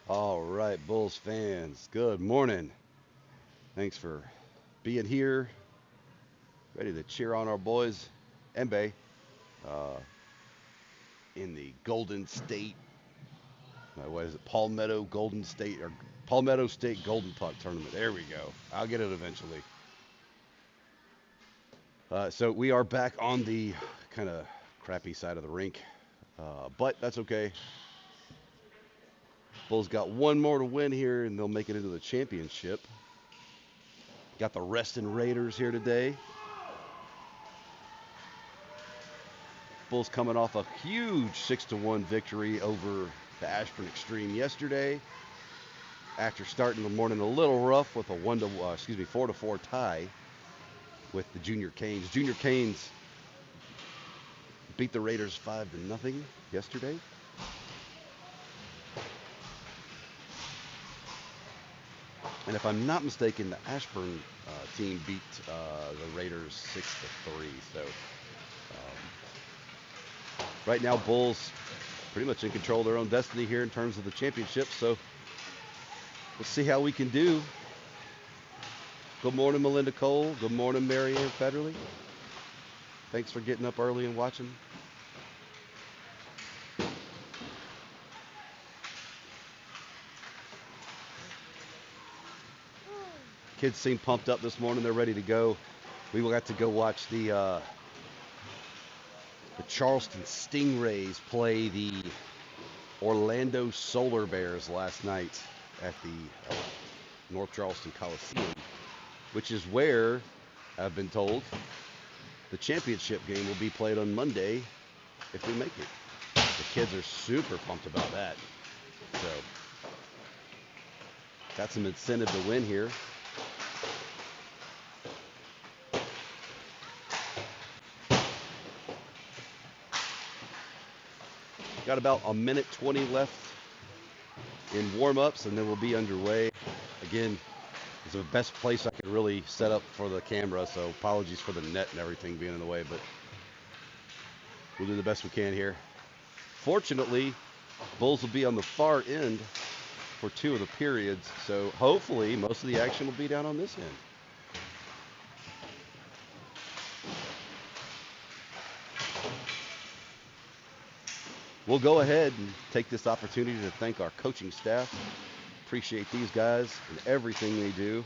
All right, Bulls fans, good morning. Thanks for being here, ready to cheer on our boys and Bay uh, in the Golden State, what is it, Palmetto Golden State or Palmetto State Golden Puck Tournament. There we go. I'll get it eventually. So we are back on the kind of crappy side of the rink, but that's okay. Bulls got one more to win here, and they'll make it into the championship. Got the Reston Raiders here today. Bulls coming off a huge 6-1 victory over the Ashburn Extreme yesterday. After starting the morning a little rough with a 4-4 tie with the Junior Canes. Junior Canes beat the Raiders 5-0 yesterday. And if I'm not mistaken, the Ashburn team beat the Raiders 6-3. So right now, Bulls pretty much in control of their own destiny here in terms of the championship. So let's see how we can do. Good morning, Melinda Cole. Good morning, Marianne Federley. Thanks for getting up early and watching. Kids seem pumped up this morning. They're ready to go. We got to go watch the Charleston Stingrays play the Orlando Solar Bears last night at the North Charleston Coliseum, which is where I've been told the championship game will be played on Monday if we make it. The kids are super pumped about that. So got some incentive to win here. Got about a minute 20 left in warm-ups, and then we'll be underway. Again, it's the best place I could really set up for the camera, so apologies for the net and everything being in the way, but we'll do the best we can here. Fortunately, Bulls will be on the far end for two of the periods, so hopefully most of the action will be down on this end. We'll go ahead and take this opportunity to thank our coaching staff. Appreciate these guys and everything they do.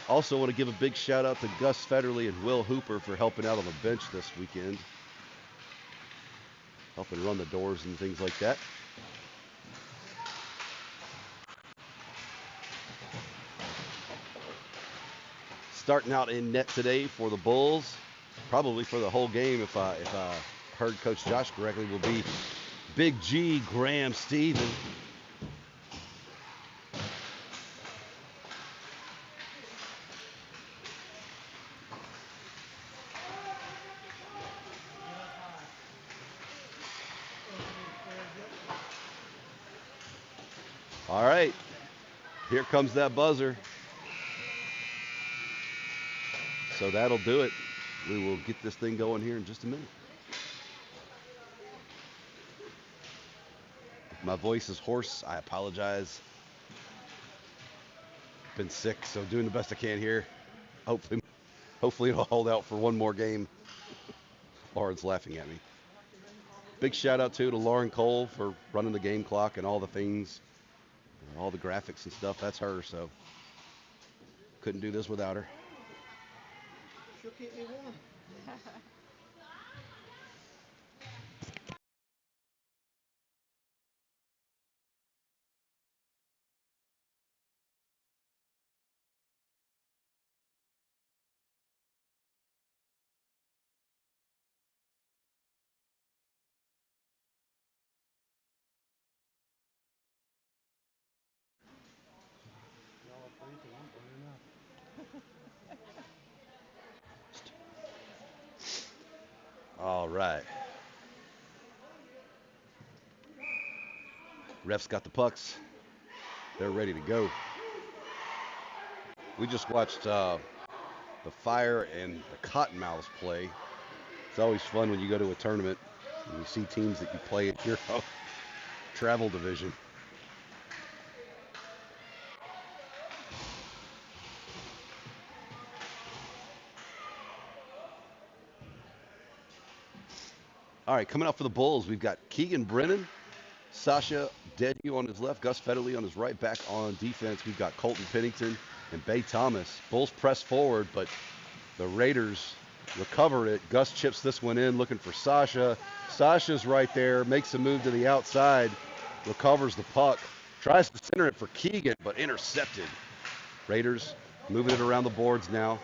Also want to give a big shout out to Gus Federley and Will Hooper for helping out on the bench this weekend. Helping run the doors and things like that. Starting out in net today for the Bulls, probably for the whole game if I heard Coach Josh correctly, will be Big G Graham Stephen. All right, here comes that buzzer. So that'll do it. We will get this thing going here in just a minute. If my voice is hoarse, I apologize. Been sick, so doing the best I can here. Hopefully it'll hold out for one more game. Lauren's laughing at me. Big shout out too to Lauren Cole for running the game clock and all the things, all the graphics and stuff. That's her, so couldn't do this without her. She'll keep me warm. Y'all are freezing. I'm burning up. All right. Refs got the pucks. They're ready to go. We just watched the Fire and the Cottonmouths play. It's always fun when you go to a tournament and you see teams that you play in your travel division. All right, coming up for the Bulls, we've got Keegan Brennan, Sasha Dedew on his left, Gus Federley on his right. Back on defense, we've got Colton Pennington and Bay Thomas. Bulls press forward, but the Raiders recover it. Gus chips this one in, looking for Sasha. Sasha's right there, makes a move to the outside, recovers the puck, tries to center it for Keegan, but intercepted. Raiders moving it around the boards now.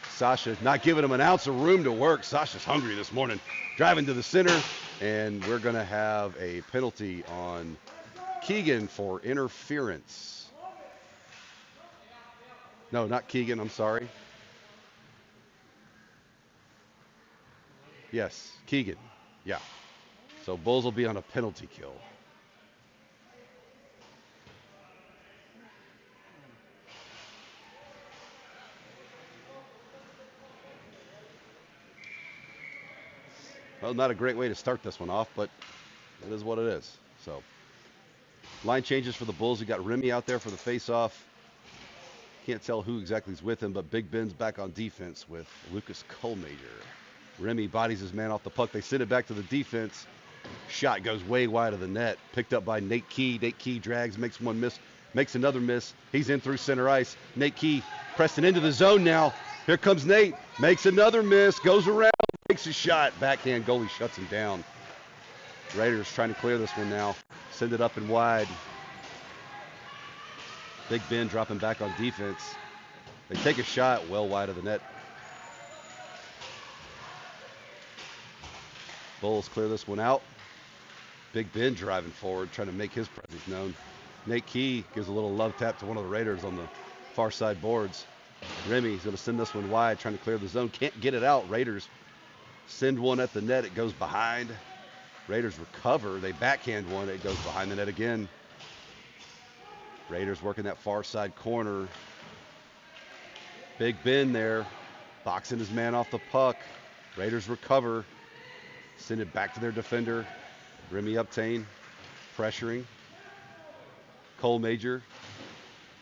Sasha not giving him an ounce of room to work. Sasha's hungry this morning. Driving to the center, and we're going to have a penalty on Keegan for interference. No, not Keegan, I'm sorry. Yes, Keegan. Yeah. So Bulls will be on a penalty kill. Well, not a great way to start this one off, but it is what it is. So, line changes for the Bulls. We got Remy out there for the face-off. Can't tell who exactly is with him, but Big Ben's back on defense with Lucas Colmager. Remy bodies his man off the puck. They send it back to the defense. Shot goes way wide of the net. Picked up by Nate Key. Nate Key drags, makes one miss, makes another miss. He's in through center ice. Nate Key pressing into the zone now. Here comes Nate. Makes another miss. Goes around. Takes a shot. Backhand goalie shuts him down. Raiders trying to clear this one now. Send it up and wide. Big Ben dropping back on defense. They take a shot well wide of the net. Bulls clear this one out. Big Ben driving forward, trying to make his presence known. Nate Key gives a little love tap to one of the Raiders on the far side boards. Remy's going to send this one wide, trying to clear the zone. Can't get it out. Raiders send one at the net. It goes behind. Raiders recover. They backhand one. It goes behind the net again. Raiders working that far side corner. Big Ben there, boxing his man off the puck. Raiders recover. Send it back to their defender. Remy Uptain pressuring. Colmager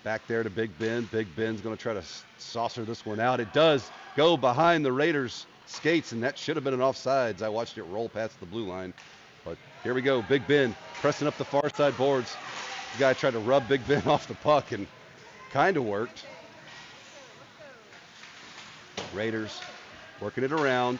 back there to Big Ben. Big Ben's going to try to saucer this one out. It does go behind the Raiders' skates, and that should have been an offsides. I watched it roll past the blue line. But here we go. Big Ben pressing up the far side boards. The guy tried to rub Big Ben off the puck and kind of worked. Raiders working it around.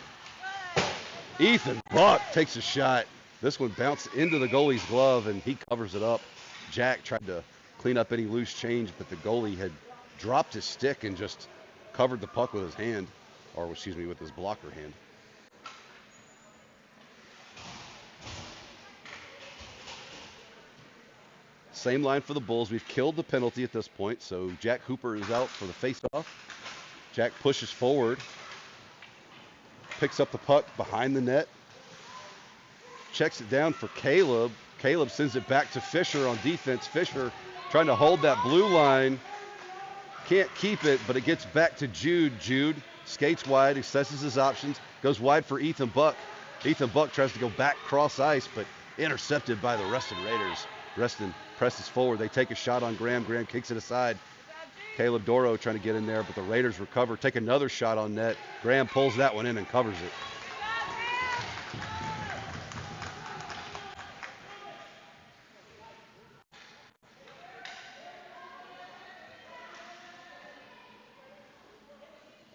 Ethan Buck takes a shot. This one bounced into the goalie's glove, and he covers it up. Jack tried to clean up any loose change, but the goalie had dropped his stick and just covered the puck with his hand, or excuse me, with his blocker hand. Same line for the Bulls. We've killed the penalty at this point, so Jack Hooper is out for the faceoff. Jack pushes forward, picks up the puck behind the net, checks it down for Caleb. Caleb sends it back to Fisher on defense. Fisher trying to hold that blue line. Can't keep it, but it gets back to Jude. Jude skates wide, assesses his options, goes wide for Ethan Buck. Ethan Buck tries to go back cross ice, but intercepted by the Reston Raiders. Reston presses forward. They take a shot on Graham. Graham kicks it aside. Caleb Doro trying to get in there, but the Raiders recover, take another shot on net. Graham pulls that one in and covers it.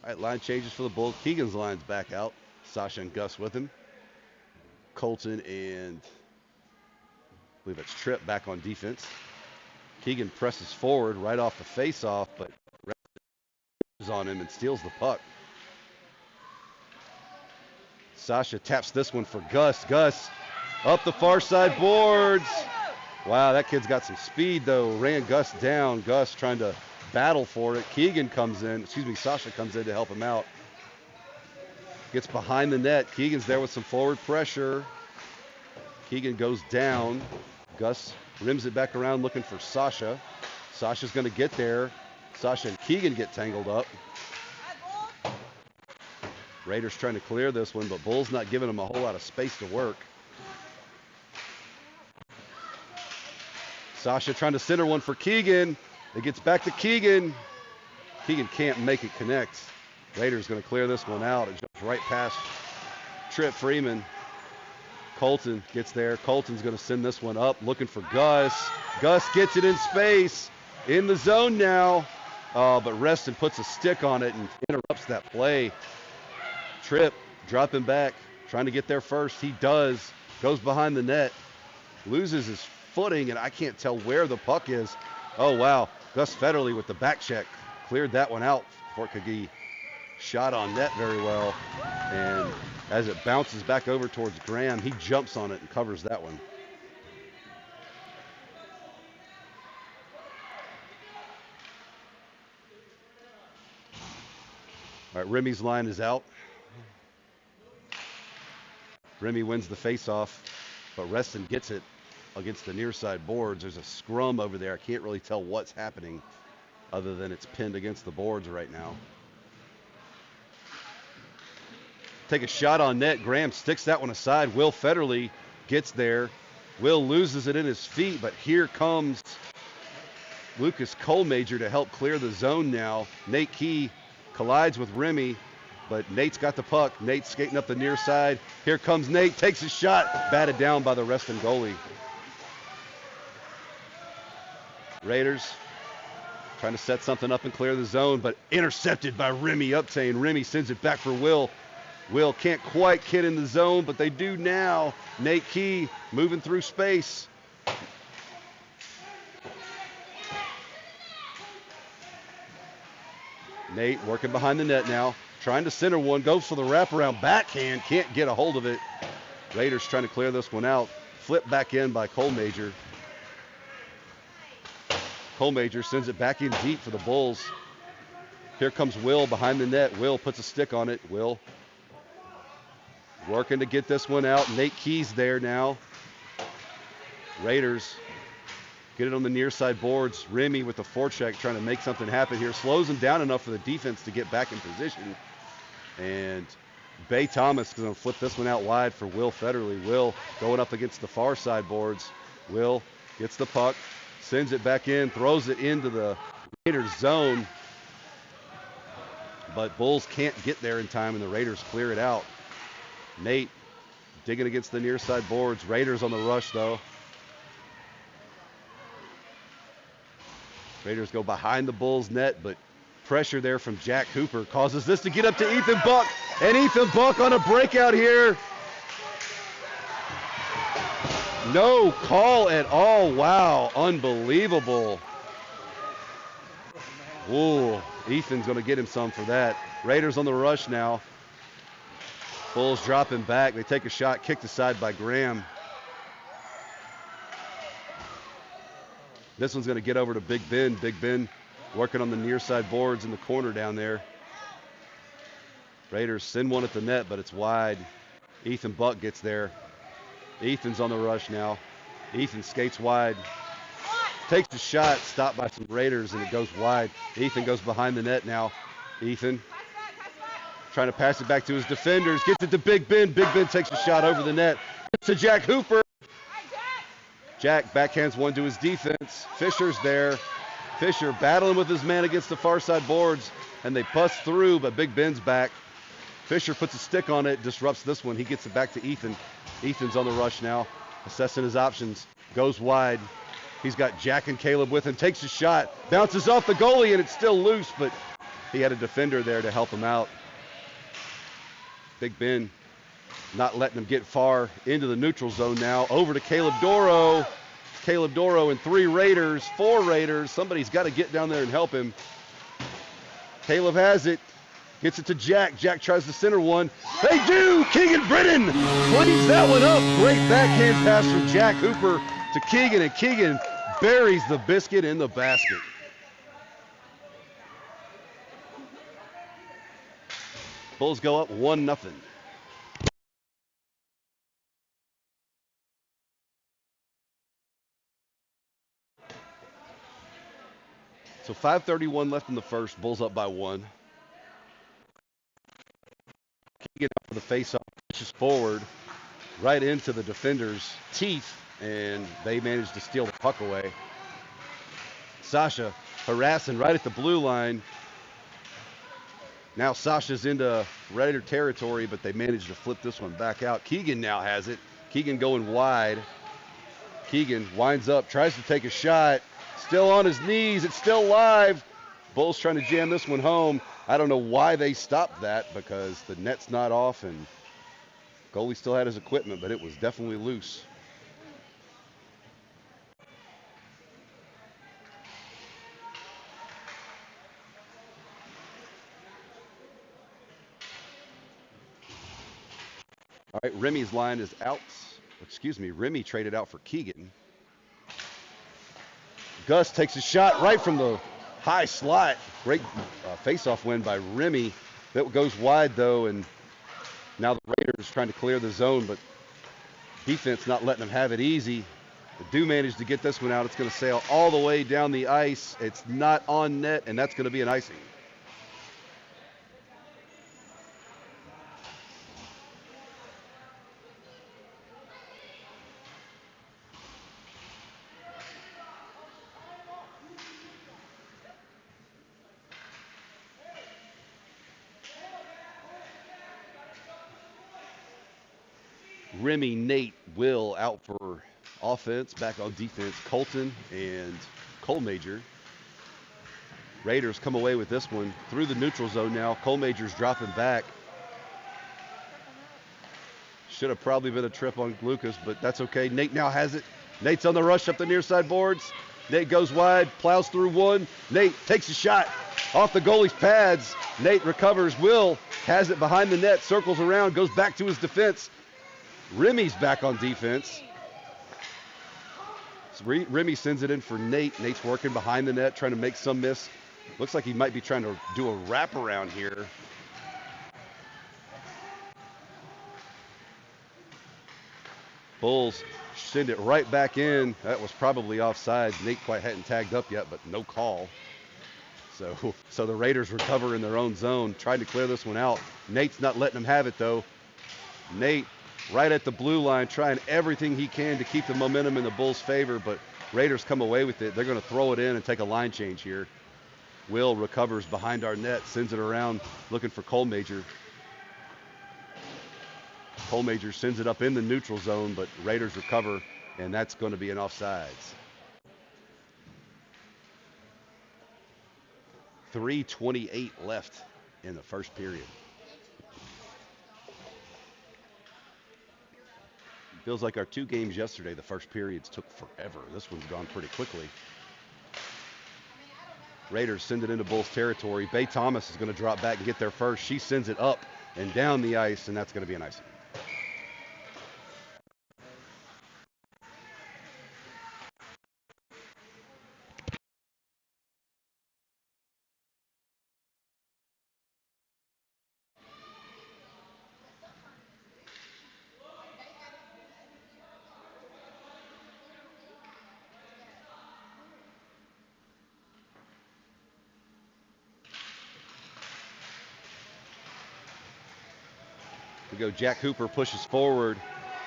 All right, line changes for the Bulls. Keegan's line's back out. Sasha and Gus with him. Colton and I believe it's Tripp back on defense. Keegan presses forward right off the face-off, but is on him and steals the puck. Sasha taps this one for Gus. Gus up the far side boards. Wow, that kid's got some speed though. Ran Gus down. Gus trying to battle for it. Sasha comes in to help him out. Gets behind the net. Keegan's there with some forward pressure. Keegan goes down. Gus rims it back around looking for Sasha. Sasha's going to get there. Sasha and Keegan get tangled up. Raiders trying to clear this one, but Bulls not giving them a whole lot of space to work. Sasha trying to center one for Keegan. It gets back to Keegan. Keegan can't make it connect. Raiders going to clear this one out. It jumps right past Tripp Freeman. Colton gets there. Colton's going to send this one up, looking for Gus. Gus gets it in space, in the zone now. But Reston puts a stick on it and interrupts that play. Tripp dropping back, trying to get there first. He does. Goes behind the net. Loses his footing, and I can't tell where the puck is. Oh, wow. Gus Federley with the back check. Cleared that one out before it could be shot on net very well. And as it bounces back over towards Graham, he jumps on it and covers that one. All right, Remy's line is out. Remy wins the faceoff, but Reston gets it against the near side boards. There's a scrum over there. I can't really tell what's happening other than it's pinned against the boards right now. Take a shot on net. Graham sticks that one aside. Will Federley gets there. Will loses it in his feet, but here comes Lucas Colmajor to help clear the zone now. Nate Key collides with Remy, but Nate's got the puck. Nate's skating up the near side. Here comes Nate, takes a shot, batted down by the Reston goalie. Raiders trying to set something up and clear the zone, but intercepted by Remy Uptain. Remy sends it back for Will. Will can't quite get in the zone, but they do now. Nate Key moving through space. Nate working behind the net now, trying to center one, goes for the wraparound backhand, can't get a hold of it. Raiders trying to clear this one out. Flipped back in by Colmajor. Colmajor sends it back in deep for the Bulls. Here comes Will behind the net. Will puts a stick on it. Will working to get this one out. Nate Key's there now. Raiders get it on the near side boards. Remy with the forecheck trying to make something happen here. Slows him down enough for the defense to get back in position. And Bay Thomas is going to flip this one out wide for Will Federley. Will going up against the far side boards. Will gets the puck, sends it back in, throws it into the Raiders zone. But Bulls can't get there in time, and the Raiders clear it out. Nate digging against the near side boards. Raiders on the rush, though. Raiders go behind the Bulls net, but pressure there from Jack Hooper causes this to get up to Ethan Buck. And Ethan Buck on a breakout here. No call at all. Wow, unbelievable. Ooh, Ethan's going to get him some for that. Raiders on the rush now. Bulls dropping back. They take a shot, kicked aside by Graham. This one's going to get over to Big Ben. Big Ben working on the near side boards in the corner down there. Raiders send one at the net, but it's wide. Ethan Buck gets there. Ethan's on the rush now. Ethan skates wide. Takes the shot, stopped by some Raiders, and it goes wide. Ethan goes behind the net now. Ethan trying to pass it back to his defenders. Gets it to Big Ben. Big Ben takes a shot over the net. Gets to Jack Hooper. Jack backhands one to his defense. Fisher's there. Fisher battling with his man against the far side boards, and they bust through, but Big Ben's back. Fisher puts a stick on it, disrupts this one. He gets it back to Ethan. Ethan's on the rush now, assessing his options. Goes wide. He's got Jack and Caleb with him. Takes a shot. Bounces off the goalie, and it's still loose, but he had a defender there to help him out. Big Ben not letting him get far into the neutral zone now. Over to Caleb Doro. Caleb Doro and 4 Raiders. Somebody's got to get down there and help him. Caleb has it. Gets it to Jack. Jack tries to center one. They do! Keegan Britton cleans that one up. Great backhand pass from Jack Hooper to Keegan, and Keegan buries the biscuit in the basket. Bulls go up 1-0. So 5:31 left in the first. Bulls up by 1. Keegan up for the face-off, pushes forward right into the defender's teeth, and they managed to steal the puck away. Sasha harassing right at the blue line. Now Sasha's into Raider territory, but they managed to flip this one back out. Keegan now has it. Keegan going wide. Keegan winds up, tries to take a shot. Still on his knees. It's still live. Bulls trying to jam this one home. I don't know why they stopped that because the net's not off and goalie still had his equipment, but it was definitely loose. All right, Remy's line is out. Excuse me, Remy traded out for Keegan. Gus takes a shot right from the high slot. Great face-off win by Remy. That goes wide, though, and now the Raiders trying to clear the zone, but defense not letting them have it easy. They do manage to get this one out. It's going to sail all the way down the ice. It's not on net, and that's going to be an icing. Remy, Nate, Will out for offense. Back on defense, Colton and Cole Major. Raiders come away with this one through the neutral zone now. Cole Major's dropping back. Should have probably been a trip on Lucas, but that's okay. Nate now has it. Nate's on the rush up the near side boards. Nate goes wide, plows through one. Nate takes a shot off the goalie's pads. Nate recovers. Will has it behind the net, circles around, goes back to his defense. Remy's back on defense. So Remy sends it in for Nate. Nate's working behind the net, trying to make some miss. Looks like he might be trying to do a wraparound here. Bulls send it right back in. That was probably offside. Nate quite hadn't tagged up yet, but no call. So the Raiders recover in their own zone, trying to clear this one out. Nate's not letting them have it, though. Nate right at the blue line, trying everything he can to keep the momentum in the Bulls' favor, but Raiders come away with it. They're going to throw it in and take a line change here. Will recovers behind our net, sends it around, looking for Cole Major. Cole Major sends it up in the neutral zone, but Raiders recover, and that's going to be an offsides. 3:28 left in the first period. Feels like our two games yesterday, the first periods took forever. This one's gone pretty quickly. Raiders send it into Bulls territory. Bay Thomas is going to drop back and get there first. She sends it up and down the ice, and that's going to be an icing. We go. Jack Hooper pushes forward.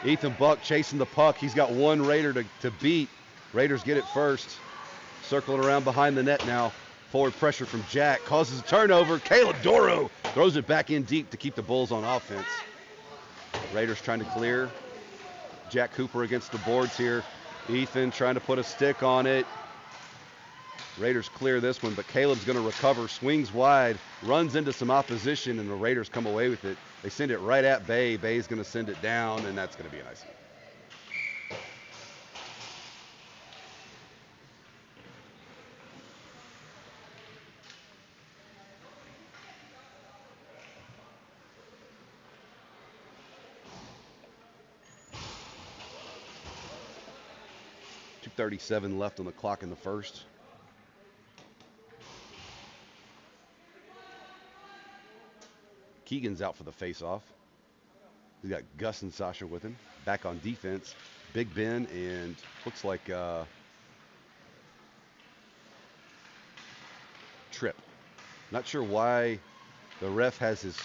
Ethan Buck chasing the puck. He's got one Raider to beat. Raiders get it first. Circling around behind the net now. Forward pressure from Jack causes a turnover. Caleb Doro throws it back in deep to keep the Bulls on offense. Raiders trying to clear. Jack Cooper against the boards here. Ethan trying to put a stick on it. Raiders clear this one, but Caleb's going to recover, swings wide, runs into some opposition, and the Raiders come away with it. They send it right at Bay. Bay's going to send it down, and that's going to be an icing. .237 left on the clock in the first. Keegan's out for the face-off. He's got Gus and Sasha with him. Back on defense, Big Ben and looks like Tripp. Not sure why the ref has his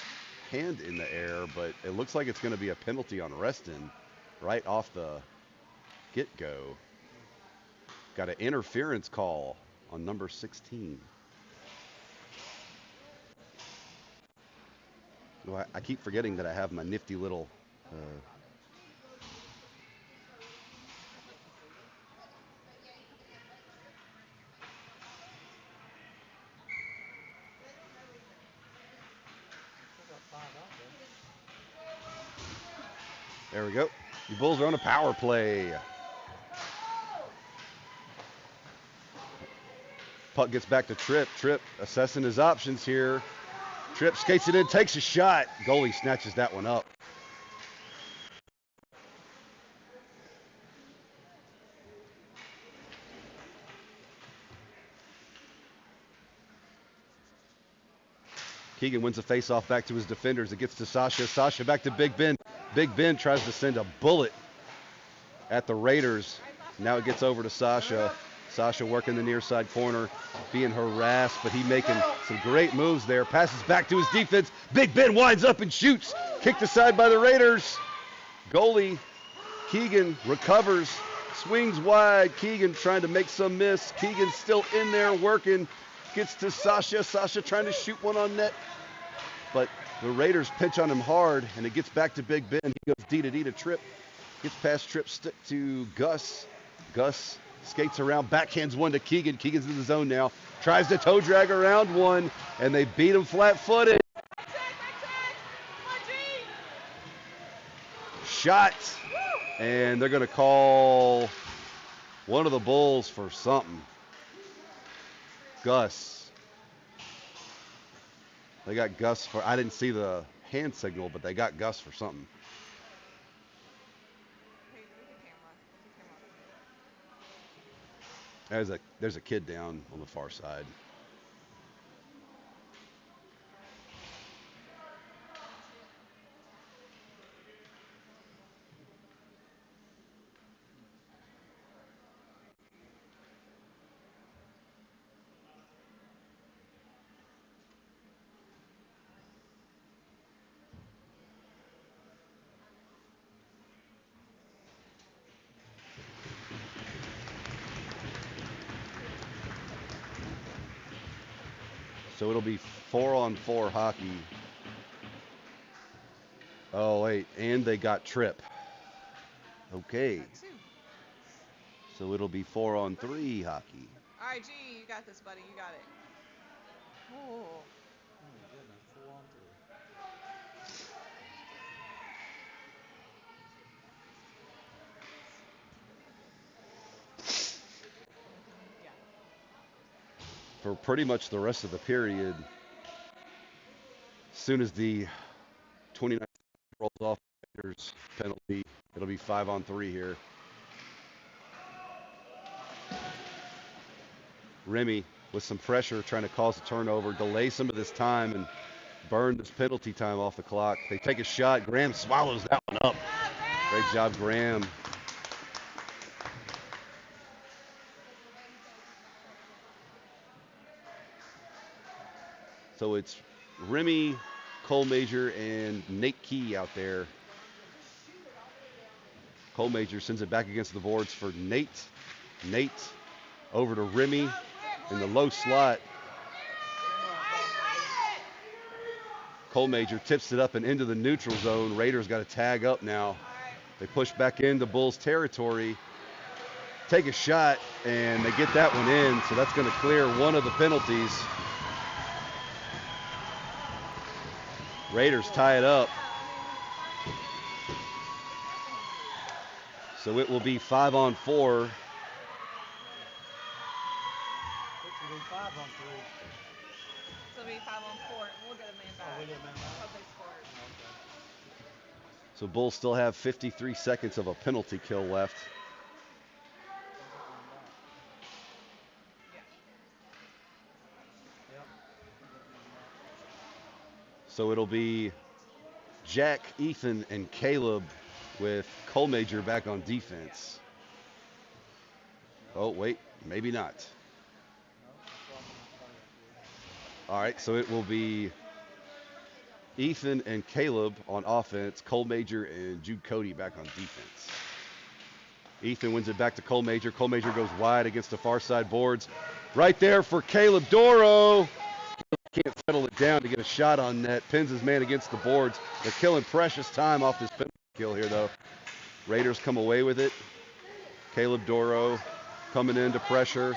hand in the air, but it looks like it's going to be a penalty on Reston right off the get-go. Got an interference call on number 16. Well, I keep forgetting that I have my nifty little There we go. The Bulls are on a power play. Puck gets back to Tripp. Tripp assessing his options here. Tripp skates it in, takes a shot. Goalie snatches that one up. Keegan wins the faceoff back to his defenders. It gets to Sasha. Sasha back to Big Ben. Big Ben tries to send a bullet at the Raiders. Now it gets over to Sasha. Sasha working the near side corner, being harassed, but he making some great moves there. Passes back to his defense. Big Ben winds up and shoots. Kicked aside by the Raiders. Goalie Keegan recovers, swings wide. Keegan trying to make some miss. Keegan still in there working. Gets to Sasha. Sasha trying to shoot one on net. But the Raiders pitch on him hard, and it gets back to Big Ben. He goes D to Tripp. Gets past Tripp, stick to Gus. Gus skates around, backhands one to Keegan. Keegan's in the zone now. Tries to toe drag around one, and they beat him flat-footed. Shot, and they're going to call one of the Bulls for something. Gus. They got Gus for, I didn't see the hand signal, but they got Gus for something. There's a kid down on the far side. So it'll be 4-on-4 hockey. Oh, wait, and they got Tripp. Okay. So it'll be 4-on-3 hockey. All right, G, you got this, buddy. You got it. Oh. Oh my goodness, 4-on-3. Yeah. For pretty much the rest of the period, as soon as the 29 rolls off Raiders penalty, it'll be 5-on-3 here. Remy with some pressure trying to cause a turnover, delay some of this time and burn this penalty time off the clock. They take a shot. Graham swallows that one up. Great job, Graham. So it's Remy, Cole Major, and Nate Key out there. Cole Major sends it back against the boards for Nate. Nate over to Remy in the low slot. Cole Major tips it up and into the neutral zone. Raiders got to tag up now. They push back into Bulls territory. Take a shot, and they get that one in, so that's going to clear one of the penalties. Raiders tie it up. So it will be 5-on-4. It should be 5-on-3. So it'll be 5-on-4. We'll get a man back. Oh, we'll get a man back. Hope they scored. Okay. So Bulls still have 53 seconds of a penalty kill left. Yeah. Yep. So it'll be Jack, Ethan, and Caleb with Cole Major back on defense. Oh, wait, maybe not. All right, so it will be Ethan and Caleb on offense, Cole Major and Jude Cody back on defense. Ethan wins it back to Cole Major. Cole Major goes wide against the far side boards. Right there for Caleb Doro. Can't settle it down to get a shot on net. Pins his man against the boards. They're killing precious time off this penalty kill here, though. Raiders come away with it. Caleb Doro coming into pressure.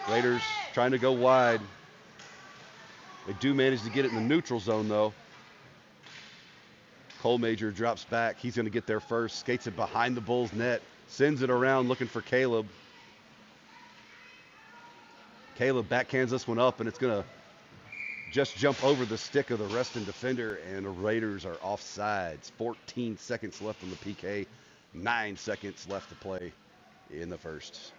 Raiders trying to go wide. They do manage to get it in the neutral zone, though. Cole Major drops back. He's going to get there first. Skates it behind the Bulls net. Sends it around looking for Caleb. Caleb backhands this one up, and it's going to just jump over the stick of the Reston defender, and the Raiders are offsides. 14 seconds left on the PK. 9 seconds left to play in the first.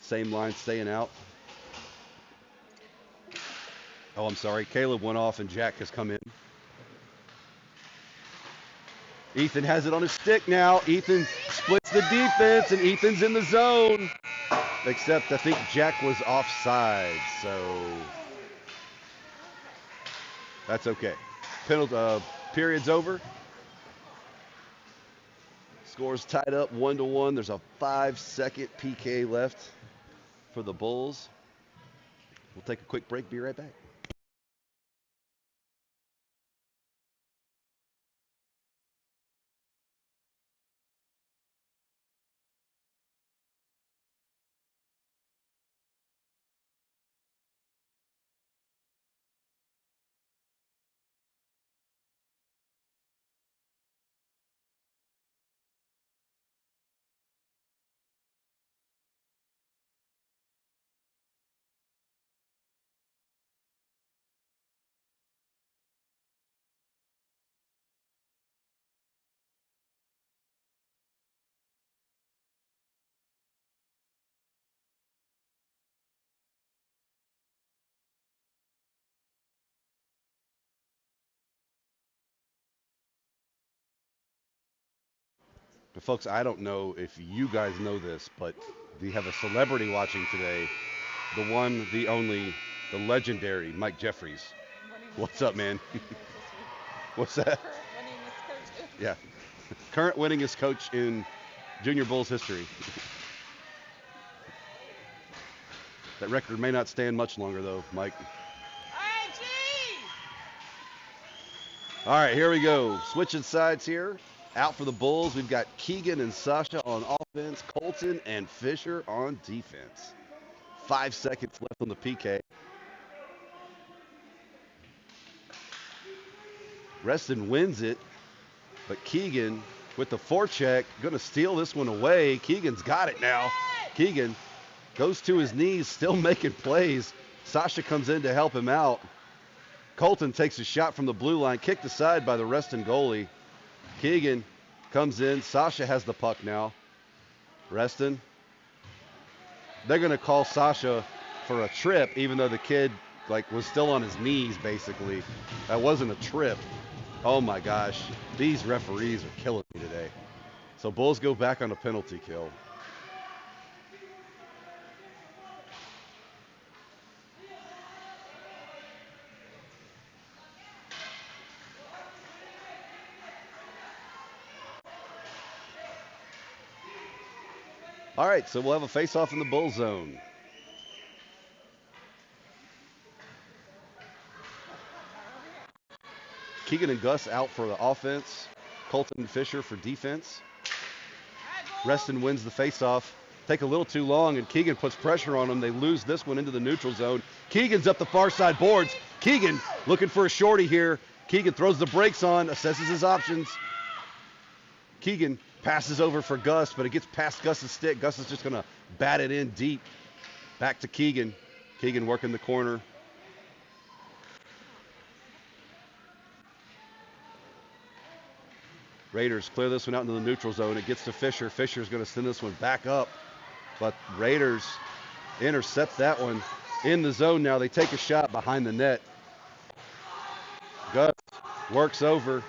Same line staying out. Oh, I'm sorry. Caleb went off and Jack has come in. Ethan has it on his stick now. Ethan splits the defense, and Ethan's in the zone. Except I think Jack was offside, so that's okay. Penalty period's over. Score's tied up 1-1. There's a 5-second PK left for the Bulls. We'll take a quick break. Be right back. But folks, I don't know if you guys know this, but we have a celebrity watching today. The one, the only, the legendary Mike Jeffries. What's up, man? What's that? Yeah. Current winningest coach in Junior Bulls history. That record may not stand much longer, though, Mike. All right, here we go. Switching sides here. Out for the Bulls, we've got Keegan and Sasha on offense, Colton and Fisher on defense. 5 seconds left on the PK. Reston wins it, but Keegan with the forecheck, going to steal this one away. Keegan's got it now. Keegan goes to his knees, still making plays. Sasha comes in to help him out. Colton takes a shot from the blue line, kicked aside by the Reston goalie. Keegan comes in. Sasha has the puck now. Reston. They're going to call Sasha for a trip, even though the kid was still on his knees, basically. That wasn't a trip. Oh, my gosh. These referees are killing me today. So Bulls go back on a penalty kill. All right, so we'll have a face-off in the Bull zone. Keegan and Gus out for the offense. Colton and Fisher for defense. Reston wins the face-off. Take a little too long, and Keegan puts pressure on them. They lose this one into the neutral zone. Keegan's up the far side boards. Keegan looking for a shorty here. Keegan throws the brakes on, assesses his options. Keegan passes over for Gus, but it gets past Gus's stick. Gus is just going to bat it in deep. Back to Keegan. Keegan working the corner. Raiders clear this one out into the neutral zone. It gets to Fisher. Fisher's going to send this one back up, but Raiders intercept that one in the zone now. They take a shot behind the net. Gus works over.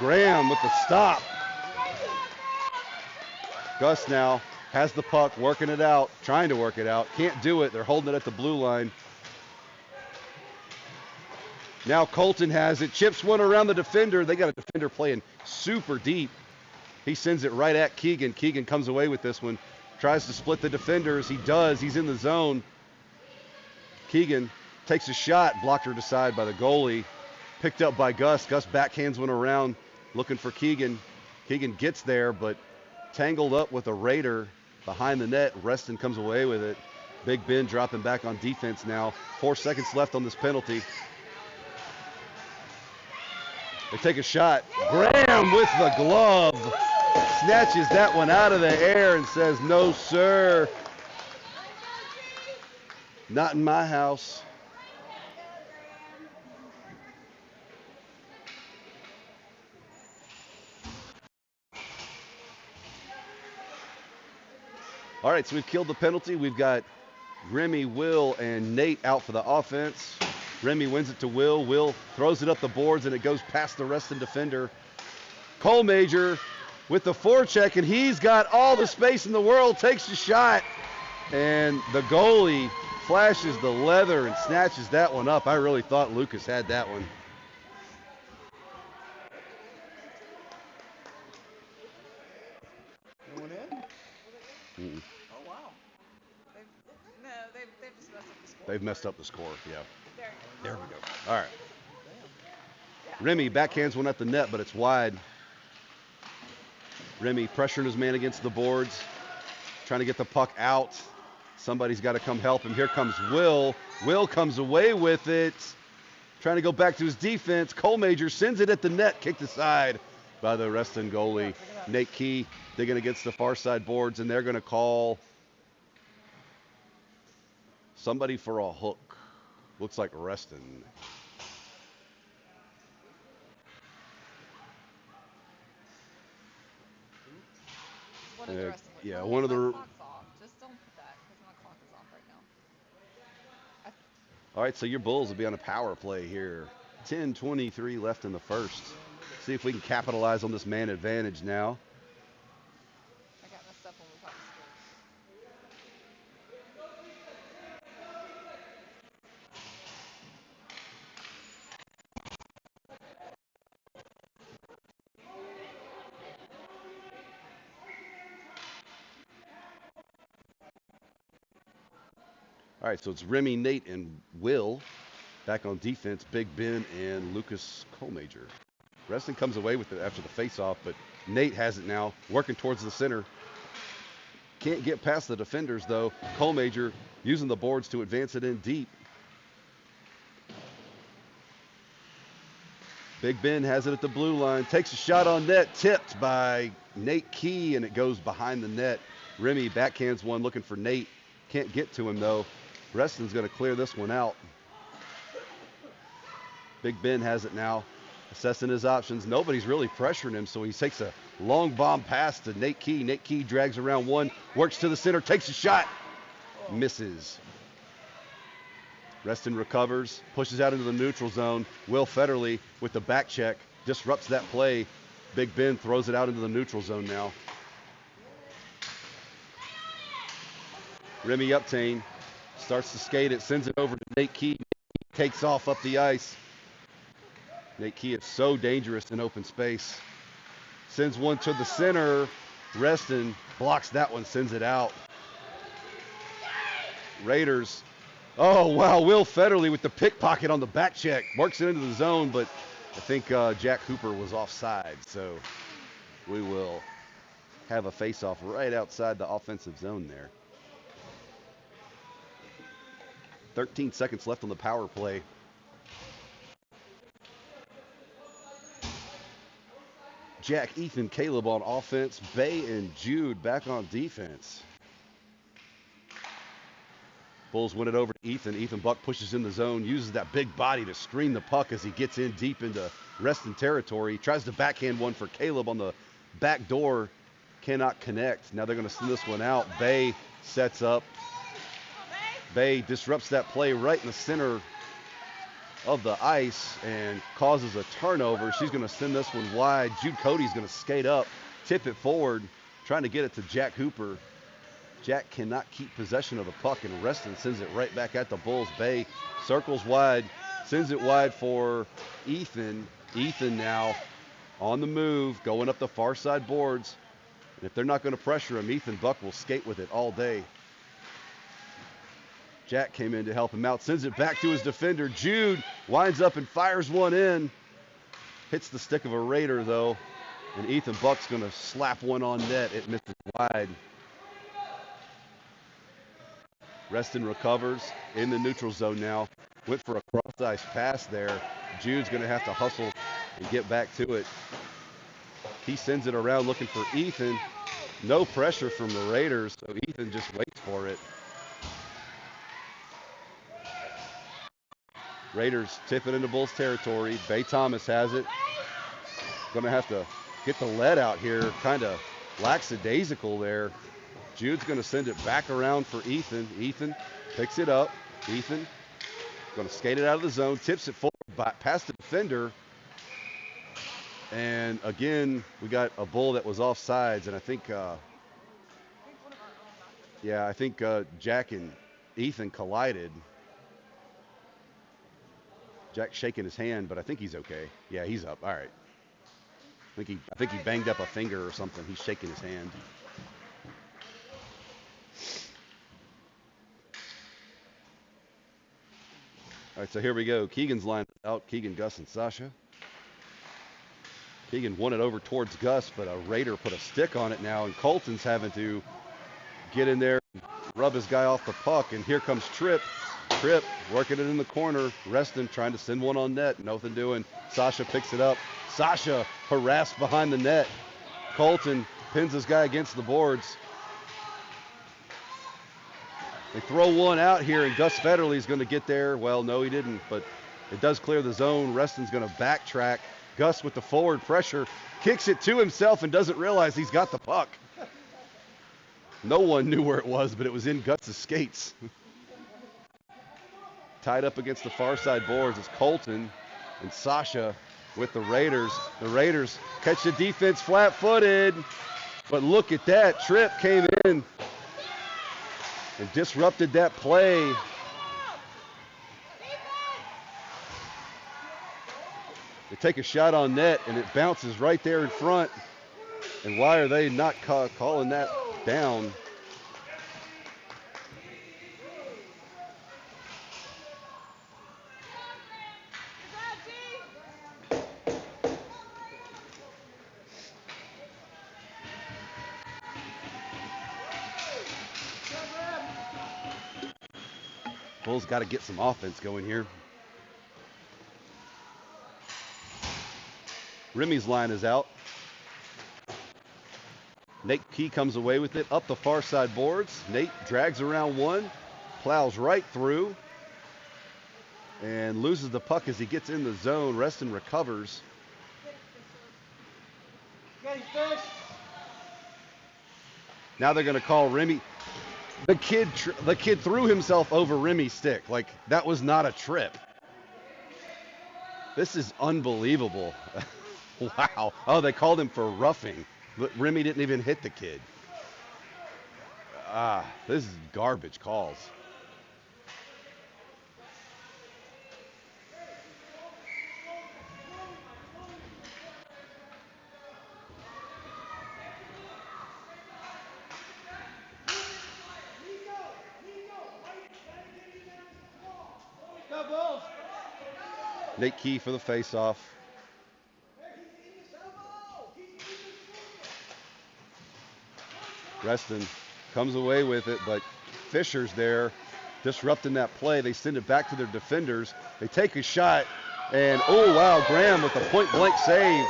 Graham with the stop. Gus now has the puck, working it out, trying to work it out. Can't do it. They're holding it at the blue line. Now Colton has it. Chips one around the defender. They got a defender playing super deep. He sends it right at Keegan. Keegan comes away with this one. Tries to split the defenders. He does. He's in the zone. Keegan takes a shot. Blocked her aside by the goalie. Picked up by Gus. Gus backhands one around, looking for Keegan. Keegan gets there, but tangled up with a Raider behind the net. Reston comes away with it. Big Ben dropping back on defense now. 4 seconds left on this penalty. They take a shot. Graham with the glove. Snatches that one out of the air and says, no, sir. Not in my house. All right, so we've killed the penalty. We've got Remy, Will, and Nate out for the offense. Remy wins it to Will. Will throws it up the boards, and it goes past the Reston defender. Cole Major with the forecheck, and he's got all the space in the world, takes the shot, and the goalie flashes the leather and snatches that one up. I really thought Lucas had that one. It went in? Mm-mm. Oh, wow. They've just messed up the score. They've messed up the score, yeah. There There we go. All right. Damn. Remy backhands one at the net, but it's wide. Remy pressuring his man against the boards, trying to get the puck out. Somebody's got to come help him. Here comes Will. Will comes away with it, trying to go back to his defense. Cole Major sends it at the net, kicked aside by the Reston goalie. Nate Key digging against the far side boards, and they're going to call somebody for a hook. Looks like Reston. What is the rest of it? Yeah, No, one of my the. clock's off. Just don't put that because my clock is off right now. All right, so your Bulls will be on a power play here. 10:23 left in the first. See if we can capitalize on this man advantage now. I got messed up when we caught the score. All right, so it's Remy, Nate, and Will back on defense. Big Ben and Lucas Colmager. Reston comes away with it after the faceoff, but Nate has it now, working towards the center. Can't get past the defenders, though. Colmager using the boards to advance it in deep. Big Ben has it at the blue line, takes a shot on net, tipped by Nate Key, and it goes behind the net. Remy backhands one, looking for Nate. Can't get to him, though. Reston's going to clear this one out. Big Ben has it now, assessing his options. Nobody's really pressuring him, so he takes a long bomb pass to Nate Key. Nate Key drags around one, works to the center, takes a shot, misses. Reston recovers, pushes out into the neutral zone. Will Federley with the back check disrupts that play. Big Ben throws it out into the neutral zone now. Remy Uptain starts to skate it, sends it over to Nate Key. Takes off up the ice. Nate Key is so dangerous in open space. Sends one to the center. Reston blocks that one, sends it out. Raiders. Oh, wow. Will Federley with the pickpocket on the back check. Works it into the zone, but I think Jack Hooper was offside. So we will have a face-off right outside the offensive zone there. 13 seconds left on the power play. Jack, Ethan, Caleb on offense. Bay and Jude back on defense. Bulls win it over to Ethan. Ethan Buck pushes in the zone, uses that big body to screen the puck as he gets in deep into Reston territory. Tries to backhand one for Caleb on the back door. Cannot connect. Now they're going to send this one out. Bay sets up. Bay disrupts that play right in the center of the ice and causes a turnover. She's going to send this one wide. Jude Cody's going to skate up, tip it forward, trying to get it to Jack Hooper. Jack cannot keep possession of the puck, and Reston sends it right back at the Bulls. Bay circles wide, sends it wide for Ethan. Ethan now on the move, going up the far side boards. And if they're not going to pressure him, Ethan Buck will skate with it all day. Jack came in to help him out, sends it back to his defender. Jude winds up and fires one in. Hits the stick of a Raider, though. And Ethan Buck's going to slap one on net. It misses wide. Reston recovers in the neutral zone now. Went for a cross-ice pass there. Jude's going to have to hustle and get back to it. He sends it around looking for Ethan. No pressure from the Raiders, so Ethan just waits for it. Raiders tip it into Bulls territory. Bay Thomas has it. Going to have to get the lead out here. Kind of lackadaisical there. Jude's going to send it back around for Ethan. Ethan picks it up. Ethan going to skate it out of the zone. Tips it forward past the defender. And again, we got a Bull that was offsides. And I think, Jack and Ethan collided. Jack's shaking his hand, but I think he's okay. Yeah, he's up. All right. I think he banged up a finger or something. He's shaking his hand. All right, so here we go. Keegan's line out. Keegan, Gus, and Sasha. Keegan won it over towards Gus, but a Raider put a stick on it now, and Colton's having to get in there and rub his guy off the puck, and here comes Tripp. Tripp working it in the corner. Reston trying to send one on net. Nothing doing. Sasha picks it up. Sasha harassed behind the net. Colton pins his guy against the boards. They throw one out here, and Gus Federley's going to get there. Well, no, he didn't, but it does clear the zone. Reston's going to backtrack. Gus with the forward pressure kicks it to himself and doesn't realize he's got the puck. No one knew where it was, but it was in Gus's skates. Tied up against the far side boards. It's Colton and Sasha with the Raiders. The Raiders catch the defense flat-footed, but look at that. Tripp came in and disrupted that play. They take a shot on net, and it bounces right there in front. And why are they not calling that down? Bulls got to get some offense going here. Remy's line is out. Nate Key comes away with it up the far side boards. Nate drags around one, plows right through, and loses the puck as he gets in the zone. Reston recovers. Now they're going to call Remy. The kid threw himself over Remy's stick. Like, that was not a trip. This is unbelievable. Wow. Oh, they called him for roughing, but Remy didn't even hit the kid. This is garbage calls. Nate Key for the faceoff. Reston comes away with it, but Fisher's there disrupting that play. They send it back to their defenders. They take a shot, and oh wow, Graham with a point-blank save.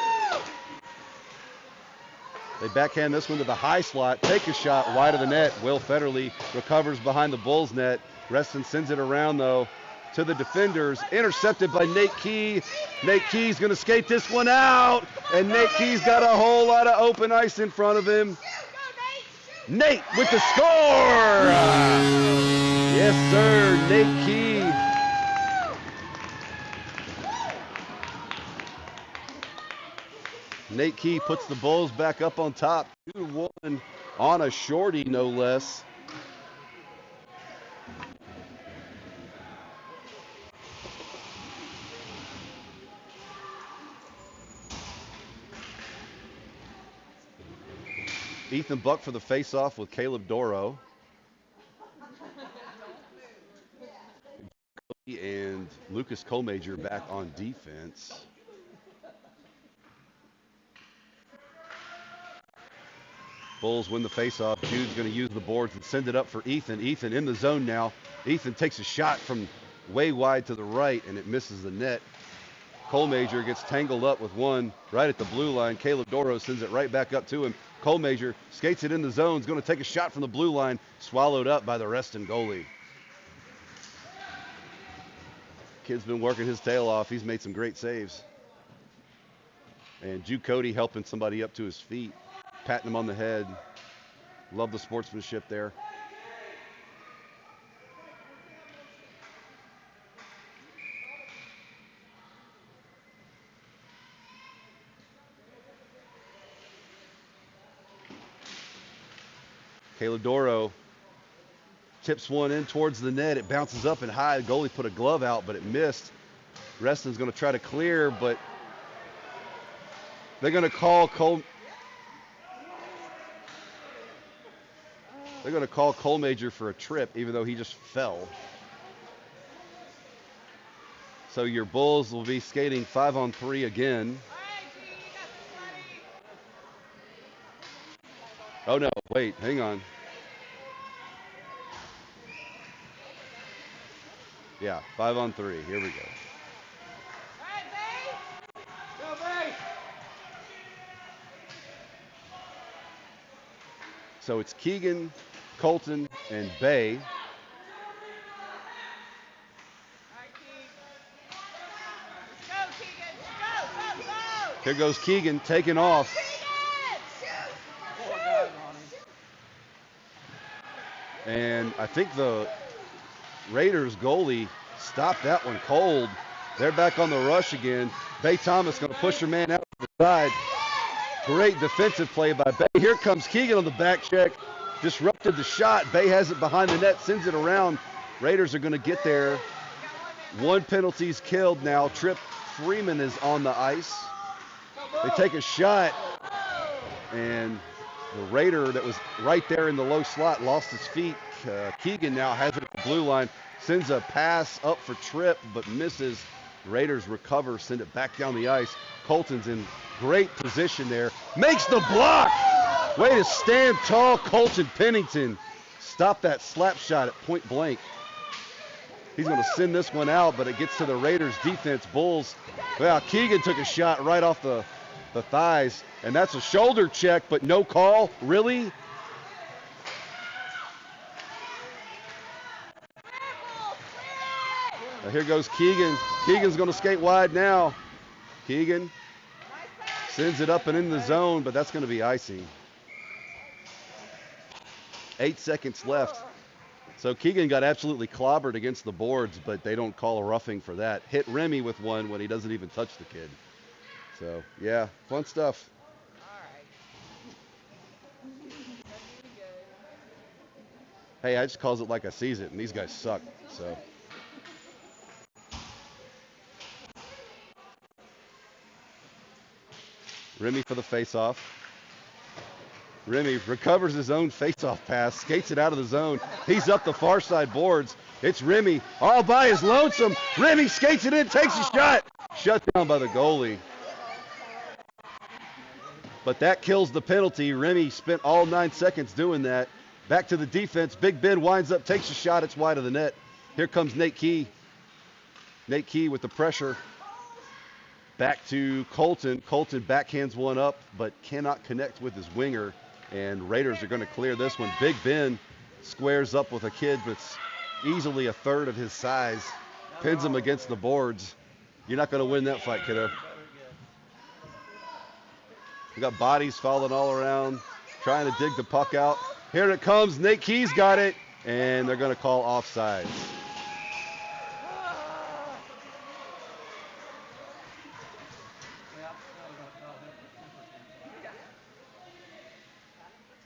They backhand this one to the high slot, take a shot wide of the net. Will Federley recovers behind the Bulls net. Reston sends it around though to the defenders, intercepted by Nate Key. Nate Key's going to skate this one out, and Nate Key's got a whole lot of open ice in front of him. Nate with the score! Yes, sir, Nate Key. Nate Key puts the Bulls back up on top, 2-1 on a shorty, no less. Ethan Buck for the faceoff with Caleb Doro. And Lucas Colmajor back on defense. Bulls win the faceoff. Jude's going to use the boards and send it up for Ethan. Ethan in the zone now. Ethan takes a shot from way wide to the right, and it misses the net. Colemager gets tangled up with one right at the blue line. Caleb Doro sends it right back up to him. Colemager skates it in the zone. Is going to take a shot from the blue line. Swallowed up by the Reston goalie. Kid's been working his tail off. He's made some great saves. And Jude Cody helping somebody up to his feet, patting him on the head. Love the sportsmanship there. Caleb Doro tips one in towards the net. It bounces up and high. The goalie put a glove out, but it missed. Reston's going to try to clear, but they're going to call Colemager for a trip, even though he just fell. So your Bulls will be skating 5-on-3 again. Oh no, wait, hang on. Yeah, 5-on-3. Here we go. So it's Keegan, Colton, and Bay. Here goes Keegan taking off. And I think the Raiders goalie stopped that one cold. They're back on the rush again. Bay Thomas going to push her man out to the side. Great defensive play by Bay. Here comes Keegan on the back check. Disrupted the shot. Bay has it behind the net, sends it around. Raiders are going to get there. One penalty's killed now. Trip Freeman is on the ice. They take a shot, and the Raider that was right there in the low slot lost his feet. Keegan now has it at the blue line, sends a pass up for Trip, but misses. Raiders recover, send it back down the ice. Colton's in great position there. Makes the block! Way to stand tall, Colton Pennington. Stop that slap shot at point blank. He's going to send this one out, but it gets to the Raiders defense. Bulls, well, Keegan took a shot right off the thighs, and that's a shoulder check, but no call. Really? Now here goes Keegan. Keegan's going to skate wide now. Keegan sends it up and in the zone, but that's going to be icing. 8 seconds left. So Keegan got absolutely clobbered against the boards, but they don't call a roughing for that. Hit Remy with one when he doesn't even touch the kid. So, yeah, fun stuff. Hey, I just calls it like I sees it, and these guys suck. So. Remy for the face-off. Remy recovers his own face-off pass, skates it out of the zone. He's up the far side boards. It's Remy all by his lonesome. Remy skates it in, takes a shot. Shut down by the goalie. But that kills the penalty. Remy spent all 9 seconds doing that. Back to the defense. Big Ben winds up, takes a shot. It's wide of the net. Here comes Nate Key. Nate Key with the pressure. Back to Colton. Colton backhands one up, but cannot connect with his winger. And Raiders are going to clear this one. Big Ben squares up with a kid that's easily a third of his size. Pins him against the boards. You're not going to win that fight, kiddo. We got bodies falling all around, trying to dig the puck out. Here it comes. Nate Key's got it, and they're going to call offsides.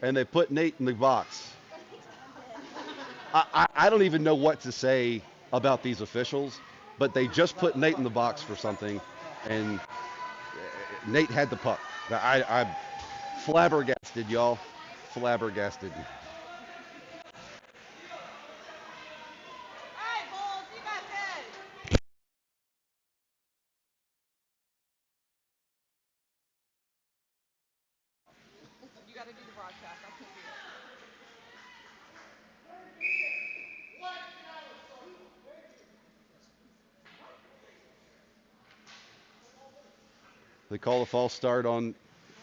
And they put Nate in the box. I don't even know what to say about these officials, but they just put Nate in the box for something, and Nate had the puck. I'm flabbergasted, y'all. Flabbergasted. You got to do the broadcast. They call a false start on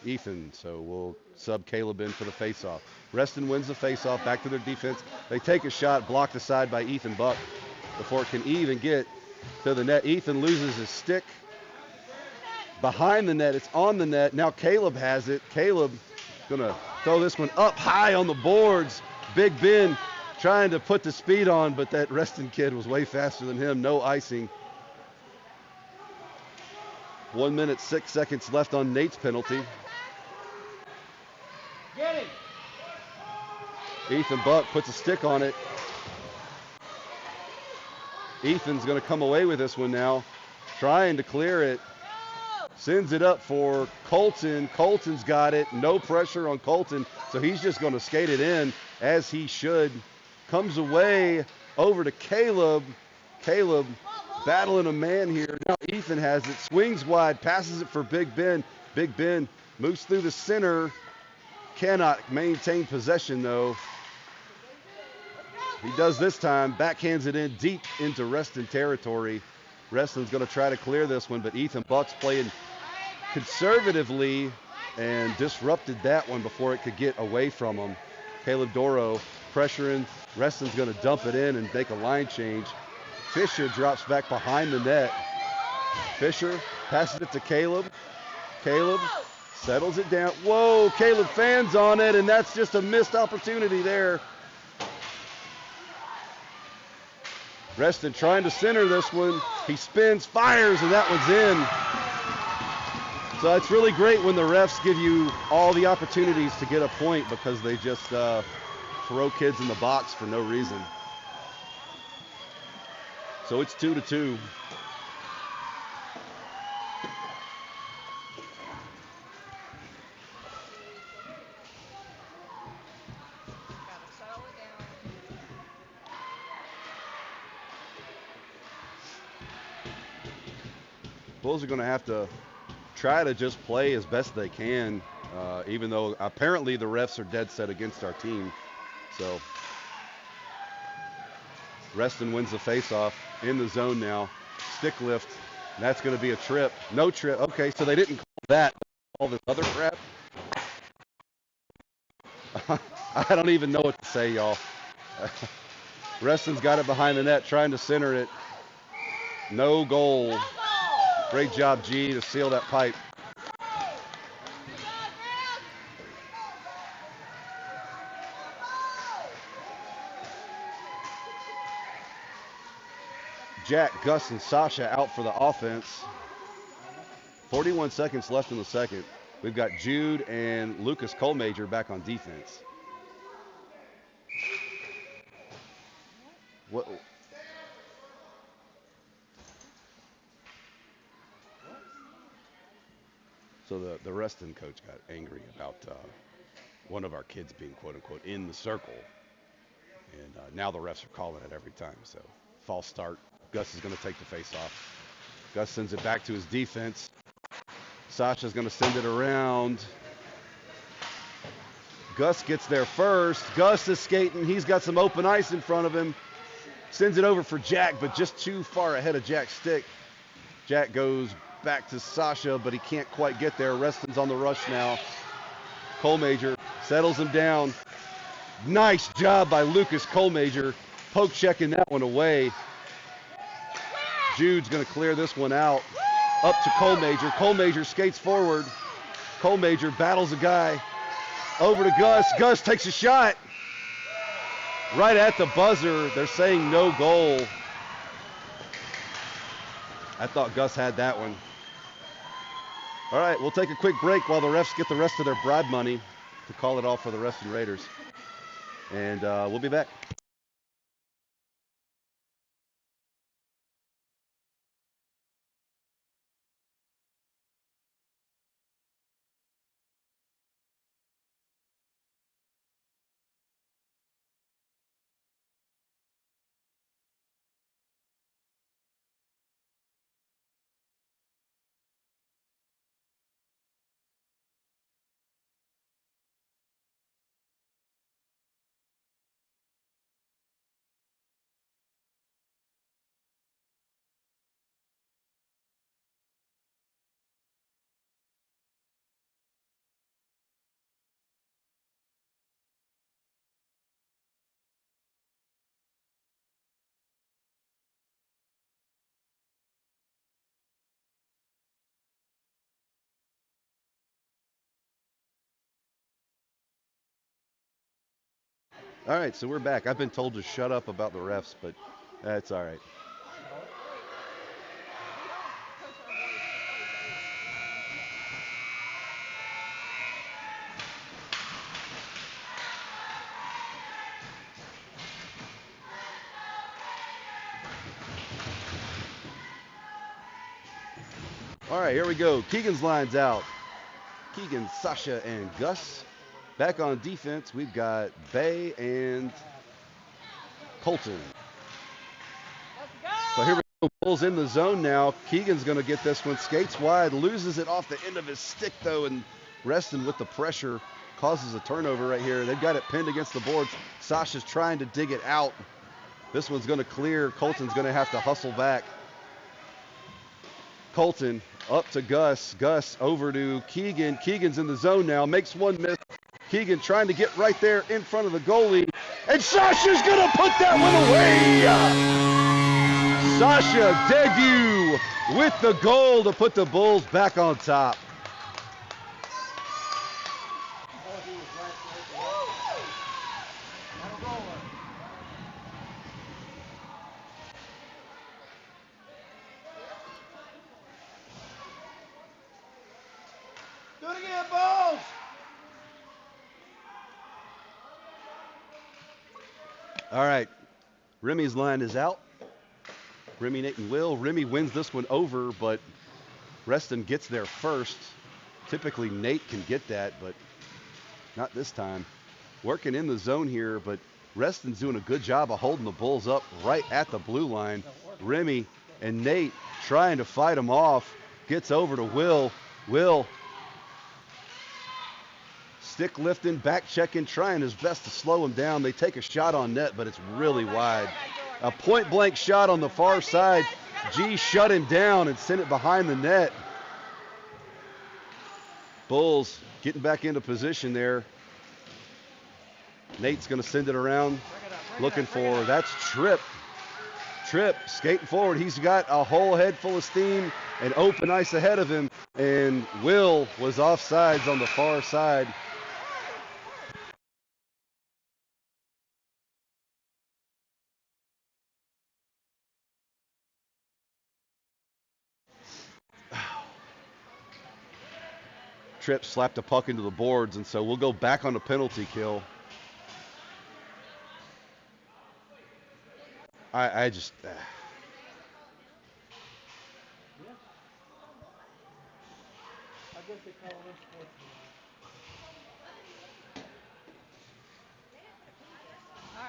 Ethan, so we'll sub Caleb in for the faceoff. Reston wins the faceoff, back to their defense. They take a shot, blocked aside by Ethan Buck before it can even get to the net. Ethan loses his stick behind the net. It's on the net. Now Caleb has it. Caleb gonna throw this one up high on the boards. Big Ben trying to put the speed on, but that Reston kid was way faster than him. No icing. 1 minute, 6 seconds left on Nate's penalty. Ethan Buck puts a stick on it. Ethan's going to come away with this one now, trying to clear it. Sends it up for Colton. Colton's got it. No pressure on Colton, so he's just going to skate it in as he should. Comes away over to Caleb. Caleb battling a man here. Now Ethan has it. Swings wide. Passes it for Big Ben. Big Ben moves through the center. Cannot maintain possession, though. He does this time. Backhands it in deep into Reston territory. Reston's going to try to clear this one, but Ethan Buck's playing conservatively and disrupted that one before it could get away from him. Caleb Doro pressuring. Reston's going to dump it in and make a line change. Fisher drops back behind the net. Fisher passes it to Caleb. Caleb settles it down. Whoa, Caleb fans on it, and that's just a missed opportunity there. Reston trying to center this one. He spins, fires, and that one's in. So it's really great when the refs give you all the opportunities to get a point because they just throw kids in the box for no reason. So it's 2-2. Bulls are going to have to try to just play as best they can, even though apparently the refs are dead set against our team. So Reston wins the faceoff in the zone now. Stick lift. That's going to be a trip. No trip. Okay, so they didn't call that. All this other crap. I don't even know what to say, y'all. Reston's got it behind the net, trying to center it. No goal. Great job, G, to seal that pipe. Jack, Gus, and Sasha out for the offense. 41 seconds left in the second. We've got Jude and Lucas Colmajor back on defense. What? So the Reston coach got angry about one of our kids being quote-unquote in the circle. And now the refs are calling it every time. So false start. Gus is going to take the face off. Gus sends it back to his defense. Sasha's going to send it around. Gus gets there first. Gus is skating. He's got some open ice in front of him. Sends it over for Jack, but just too far ahead of Jack's stick. Jack goes back to Sasha, but he can't quite get there. Reston's on the rush now. Colmajor settles him down. Nice job by Lucas Colmajor. Poke checking that one away. Jude's going to clear this one out. Up to Colmajor. Colmajor skates forward. Colmajor battles a guy. Over to Gus. Gus takes a shot. Right at the buzzer. They're saying no goal. I thought Gus had that one. All right, we'll take a quick break while the refs get the rest of their bribe money to call it off for the Reston Raiders. And we'll be back. All right, so we're back. I've been told to shut up about the refs, but that's all right. All right, here we go. Keegan's line's out. Keegan, Sasha, and Gus. Back on defense, we've got Bay and Colton. So here we go. Bulls in the zone now. Keegan's going to get this one. Skates wide, loses it off the end of his stick, though, and Reston with the pressure causes a turnover right here. They've got it pinned against the boards. Sasha's trying to dig it out. This one's going to clear. Colton's going to have to hustle back. Colton up to Gus. Gus over to Keegan. Keegan's in the zone now. Makes one miss. Keegan trying to get right there in front of the goalie. And Sasha's going to put that one away. Sasha debut with the goal to put the Bulls back on top. Do it again, Bulls! All right, Remy's line is out. Remy, Nate, and Will. Remy wins this one over, but Reston gets there first. Typically, Nate can get that, but not this time. Working in the zone here, but Reston's doing a good job of holding the Bulls up right at the blue line. Remy and Nate trying to fight him off. Gets over to Will. Will stick lifting, back checking, trying his best to slow him down. They take a shot on net, but it's really wide. A point blank shot on the far side. G shut him down and sent it behind the net. Bulls getting back into position there. Nate's going to send it around, looking for, that's Tripp. Tripp skating forward. He's got a whole head full of steam and open ice ahead of him, and Will was offsides on the far side. Tripp slapped a puck into the boards, and so we'll go back on the penalty kill. I just... I guess they call it sports. All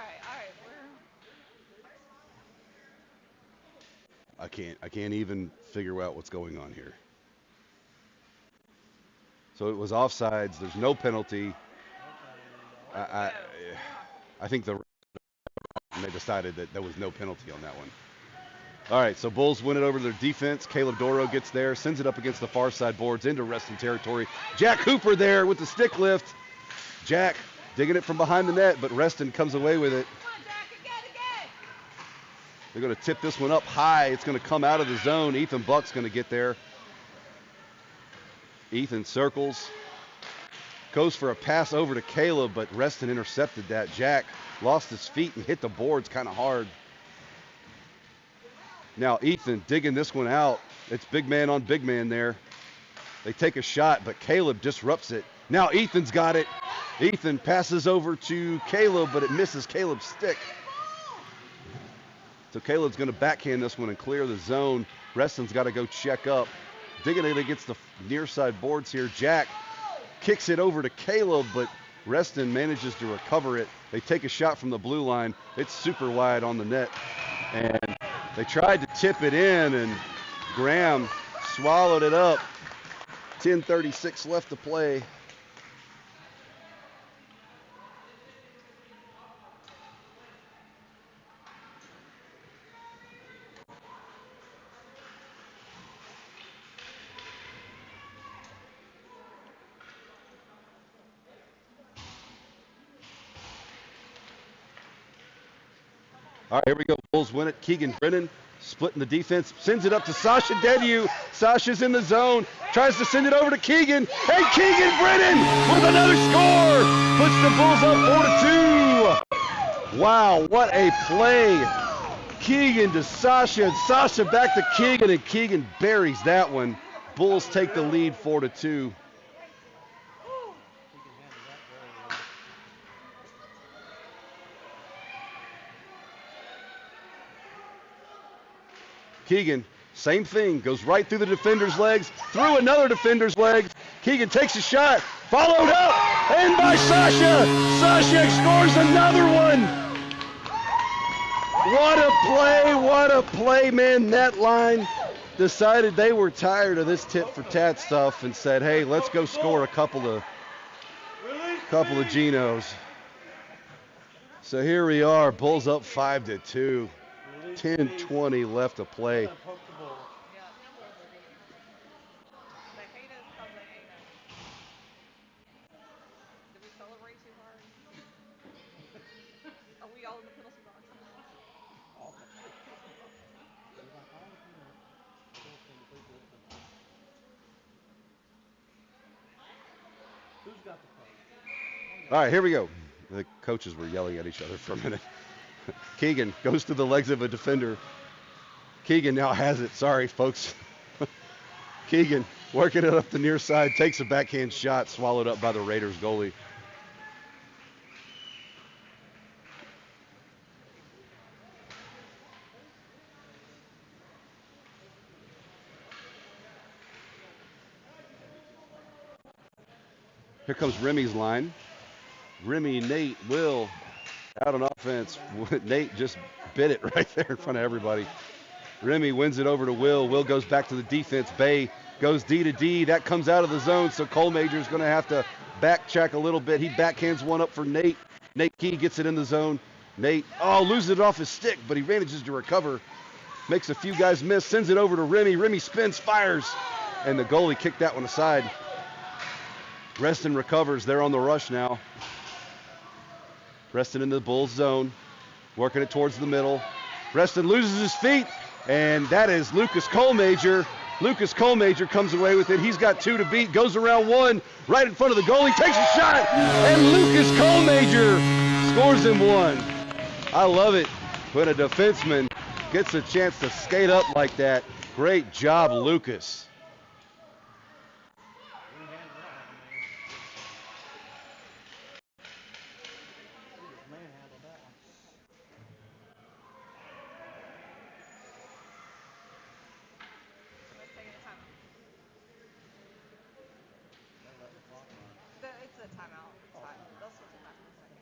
right, I can't even figure out what's going on here. So it was offsides. There's no penalty. I think they decided that there was no penalty on that one. All right, so Bulls win it over their defense. Caleb Doro gets there, sends it up against the far side boards into Reston territory. Jack Hooper there with the stick lift. Jack digging it from behind the net, but Reston comes away with it. Come on, Jack, again. They're going to tip this one up high. It's going to come out of the zone. Ethan Buck's going to get there. Ethan circles, goes for a pass over to Caleb, but Reston intercepted that. Jack lost his feet and hit the boards kind of hard. Now Ethan digging this one out. It's big man on big man there. They take a shot, but Caleb disrupts it. Now Ethan's got it. Ethan passes over to Caleb, but it misses Caleb's stick. So Caleb's going to backhand this one and clear the zone. Reston's got to go check up. Digging it against the near side boards here. Jack kicks it over to Caleb, but Reston manages to recover it. They take a shot from the blue line. It's super wide on the net. And they tried to tip it in, and Graham swallowed it up. 10:36 left to play. All right, here we go. Bulls win it. Keegan Brennan splitting the defense, sends it up to Sasha Dediu. Sasha's in the zone, tries to send it over to Keegan. Hey, Keegan Brennan with another score. Puts the Bulls up 4-2. Wow, what a play. Keegan to Sasha, and Sasha back to Keegan, and Keegan buries that one. Bulls take the lead 4-2. Keegan, same thing, goes right through the defender's legs, through another defender's legs. Keegan takes a shot, followed up, and by Sasha. Sasha scores another one. What a play, man. That line decided they were tired of this tit for tat stuff and said, hey, let's go score a couple of Genos. So here we are, Bulls up 5-2. 10:20 left to play. Yeah. They hate us because they hate us. Did we celebrate too hard? Are we all in the penalty box now? Who's got the phone? All right, here we go. The coaches were yelling at each other for a minute. Keegan goes to the legs of a defender. Keegan now has it. Sorry, folks. Keegan working it up the near side, takes a backhand shot, swallowed up by the Raiders goalie. Here comes Remy's line. Remy, Nate, Will out on offense. Nate just bit it right there in front of everybody. Remy wins it over to Will. Will goes back to the defense. Bay goes D to D. That comes out of the zone, so Cole Major's going to have to back check a little bit. He backhands one up for Nate. Nate Key gets it in the zone. Nate, loses it off his stick, but he manages to recover. Makes a few guys miss, sends it over to Remy. Remy spins, fires, and the goalie kicked that one aside. Reston recovers. They're on the rush now. Reston in the Bulls zone, working it towards the middle. Reston loses his feet, and that is Lucas Colmajor. Lucas Colmajor comes away with it. He's got 2 to beat, goes around 1, right in front of the goalie, takes a shot, and Lucas Colmajor scores him 1. I love it when a defenseman gets a chance to skate up like that. Great job, Lucas. Somebody's taking a timeout. It's a timeout time. They'll switch it back in a second.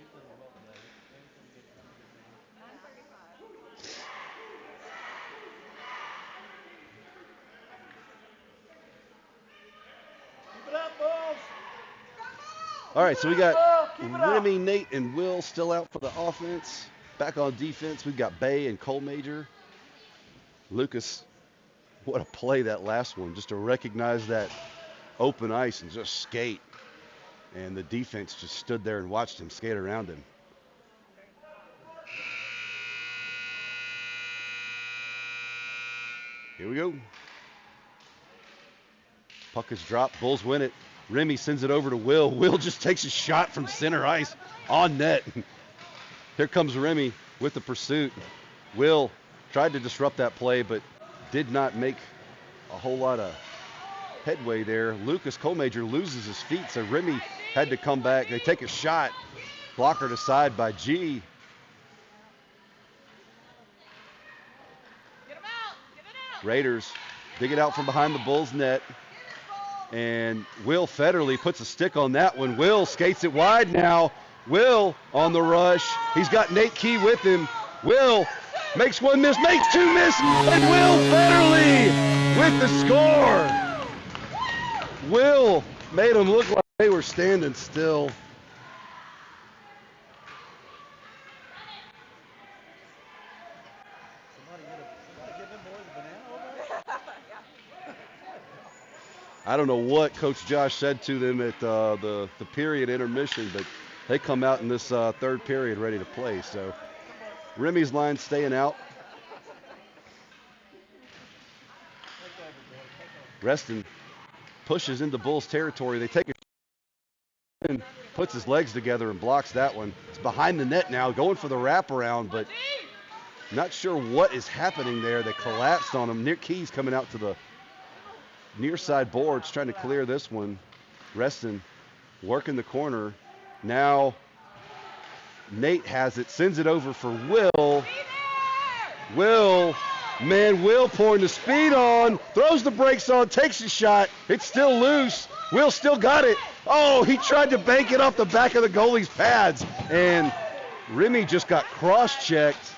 Still on left. 9:35. Keep it up, Bulls! All right, so we got Keep it up! Remy, Nate, and Will still out for the offense. Back on defense, we've got Bay and Colmajor. Lucas, what a play that last one, just to recognize that open ice and just skate. And the defense just stood there and watched him skate around him. Here we go. Puck is dropped. Bulls win it. Remy sends it over to Will. Will just takes a shot from center ice on net. Here comes Remy with the pursuit. Will tried to disrupt that play, but did not make a whole lot of headway there. Lucas Colmajor loses his feet, so Remy had to come back. They take a shot. Blockered aside by G. Get him out! Get it out! Raiders dig it out from behind the Bulls net. And Will Federley puts a stick on that one. Will skates it wide now. Will on the rush. He's got Nate Key with him. Will makes one miss, makes 2 miss, and Will Federley with the score. Will made them look like they were standing still. Somebody give them boys a banana over there? I don't know what Coach Josh said to them at the period intermission, but they come out in this third period ready to play. So Remy's line staying out. Reston pushes into Bulls territory. They take a and puts his legs together and blocks that one. It's behind the net now, going for the wraparound, but not sure what is happening there. They collapsed on him. Near Keys coming out to the near side boards, trying to clear this one. Reston working the corner. Now Nate has it, sends it over for Will. Will pouring the speed on, throws the brakes on, takes a shot. It's still loose. Will still got it. Oh, he tried to bank it off the back of the goalie's pads. And Remy just got cross-checked.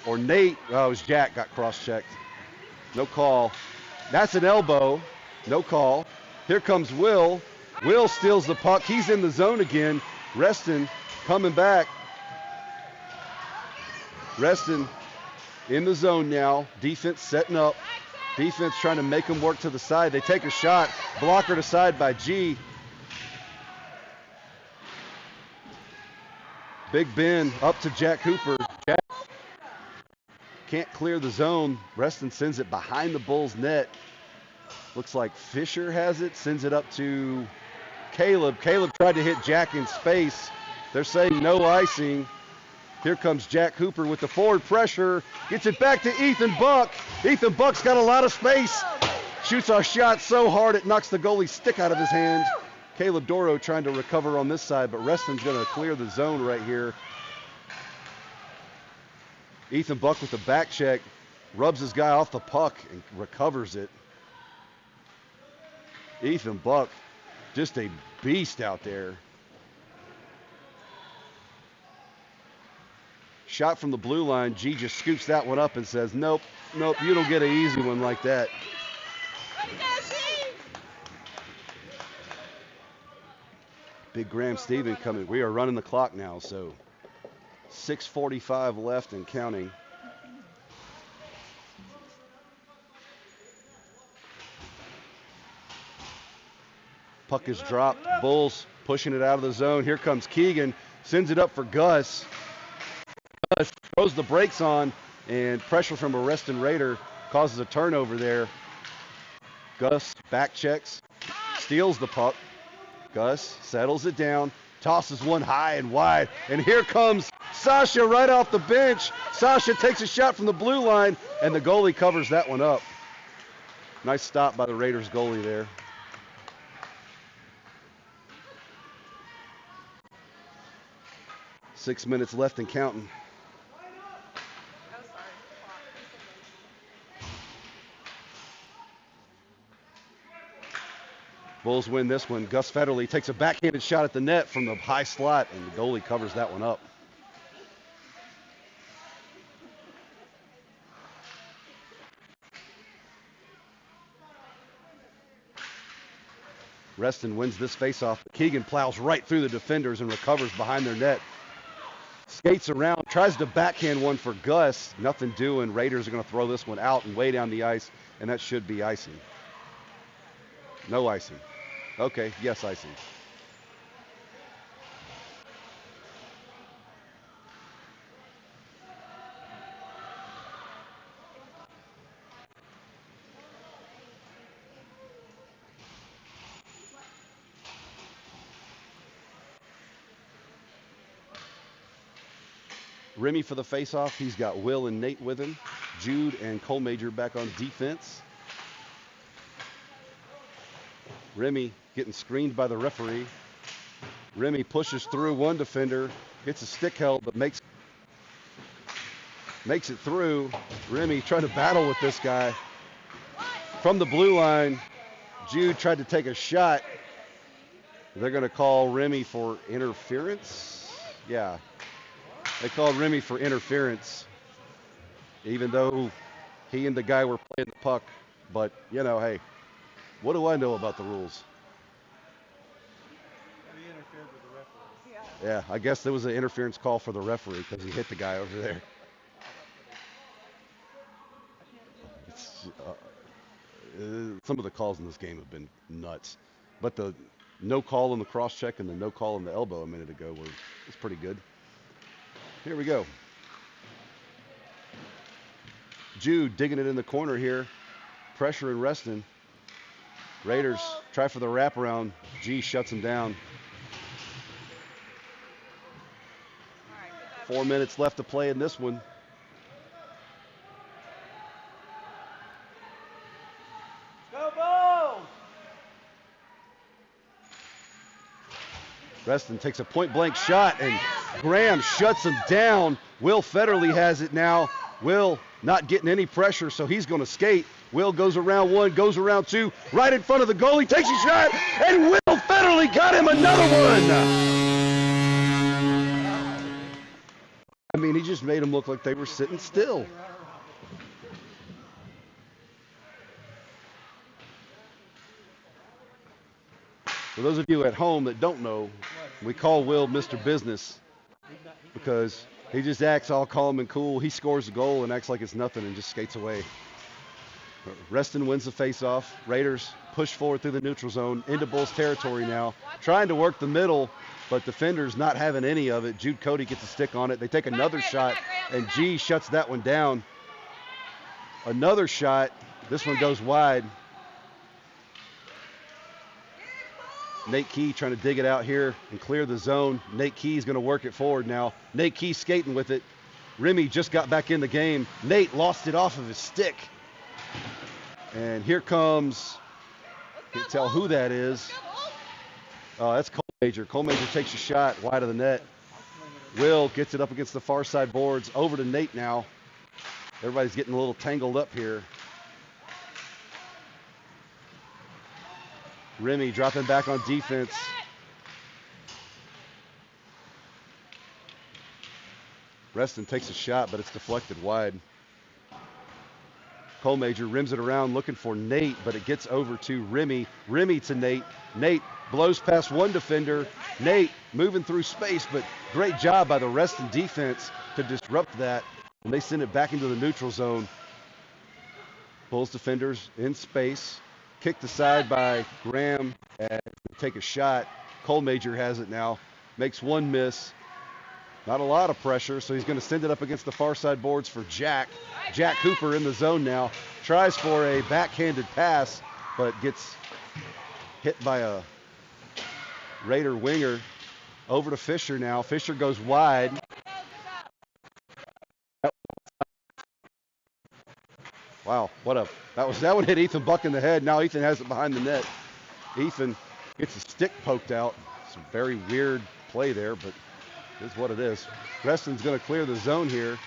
Or Nate, it was Jack, got cross-checked. No call. That's an elbow. No call. Here comes Will. Will steals the puck. He's in the zone again. Reston coming back. Reston in the zone now. Defense setting up. Defense trying to make him work to the side. They take a shot. Blocker to side by G. Big Ben up to Jack Hooper. Jack can't clear the zone. Reston sends it behind the Bulls net. Looks like Fisher has it. Sends it up to Caleb. Caleb tried to hit Jack in space. They're saying no icing. Here comes Jack Hooper with the forward pressure. Gets it back to Ethan Buck. Ethan Buck's got a lot of space. Shoots our shot so hard it knocks the goalie's stick out of his hand. Caleb Doro trying to recover on this side, but Reston's going to clear the zone right here. Ethan Buck with the back check. Rubs his guy off the puck and recovers it. Ethan Buck, just a beast out there. Shot from the blue line. G just scoops that one up and says, nope, you don't get an easy one like that. Big Graham Stephen coming. We are running the clock now, so 6:45 left and counting. Puck is dropped. Bulls pushing it out of the zone. Here comes Keegan. Sends it up for Gus. Gus throws the brakes on, and pressure from a Reston Raider causes a turnover there. Gus back checks, steals the puck. Gus settles it down, tosses one high and wide, and here comes Sasha right off the bench. Sasha takes a shot from the blue line, and the goalie covers that one up. Nice stop by the Raiders goalie there. Six minutes left and counting. Bulls win this one. Gus Federle takes a backhanded shot at the net from the high slot, and the goalie covers that one up. Reston wins this faceoff. Keegan plows right through the defenders and recovers behind their net. Skates around, tries to backhand one for Gus. Nothing doing. Raiders are going to throw this one out and way down the ice, and that should be icing. No icing. Okay, yes, icing. Remy for the faceoff. He's got Will and Nate with him. Jude and Cole Major back on defense. Remy getting screened by the referee. Remy pushes through one defender, gets a stick held, but makes it through. Remy trying to battle with this guy. From the blue line, Jude tried to take a shot. They're going to call Remy for interference. Yeah, they called Remy for interference, even though he and the guy were playing the puck. But, you know, hey, what do I know about the rules? He interfered with the referee. Yeah, I guess there was an interference call for the referee because he hit the guy over there. Some of the calls in this game have been nuts, but the no call on the cross check and the no call on the elbow a minute ago was pretty good. Here we go. Jude digging it in the corner here. Pressure in Reston. Raiders try for the wraparound. G shuts him down. 4 minutes left to play in this one. Go Bulls! Reston takes a point-blank shot, and Graham shuts him down. Will Federley has it now. Will not getting any pressure, so he's going to skate. Will goes around one, goes around two, right in front of the goal. He takes a shot, and Will Federley got him another one. I mean, he just made them look like they were sitting still. For those of you at home that don't know, we call Will Mr. Business because he just acts all calm and cool. He scores the goal and acts like it's nothing and just skates away. Reston wins the face-off. Raiders push forward through the neutral zone into Bulls territory now, trying to work the middle, but defenders not having any of it. Jude Cody gets a stick on it. They take another shot, and G shuts that one down. Another shot. This one goes wide. Nate Key trying to dig it out here and clear the zone. Nate Key's going to work it forward now. Nate Key skating with it. Remy just got back in the game. Nate lost it off of his stick. And here comes, can't tell who that is. Oh, that's Cole Major. Cole Major takes a shot wide of the net. Will gets it up against the far side boards. Over to Nate now. Everybody's getting a little tangled up here. Remy dropping back on defense. Reston takes a shot, but it's deflected wide. Cole Major rims it around looking for Nate, but it gets over to Remy. Remy to Nate. Nate blows past one defender. Nate moving through space, but great job by the Reston defense to disrupt that. And they send it back into the neutral zone. Bulls defenders in space. Kicked aside by Graham and take a shot. Cole Major has it now. Makes one miss. Not a lot of pressure, so he's going to send it up against the far side boards for Jack. Jack Cooper in the zone now. Tries for a backhanded pass, but gets hit by a Raider winger. Over to Fisher now. Fisher goes wide. Wow, that one hit Ethan Buck in the head. Now Ethan has it behind the net. Ethan gets his stick poked out. Some very weird play there, but it is what it is. Reston's going to clear the zone here.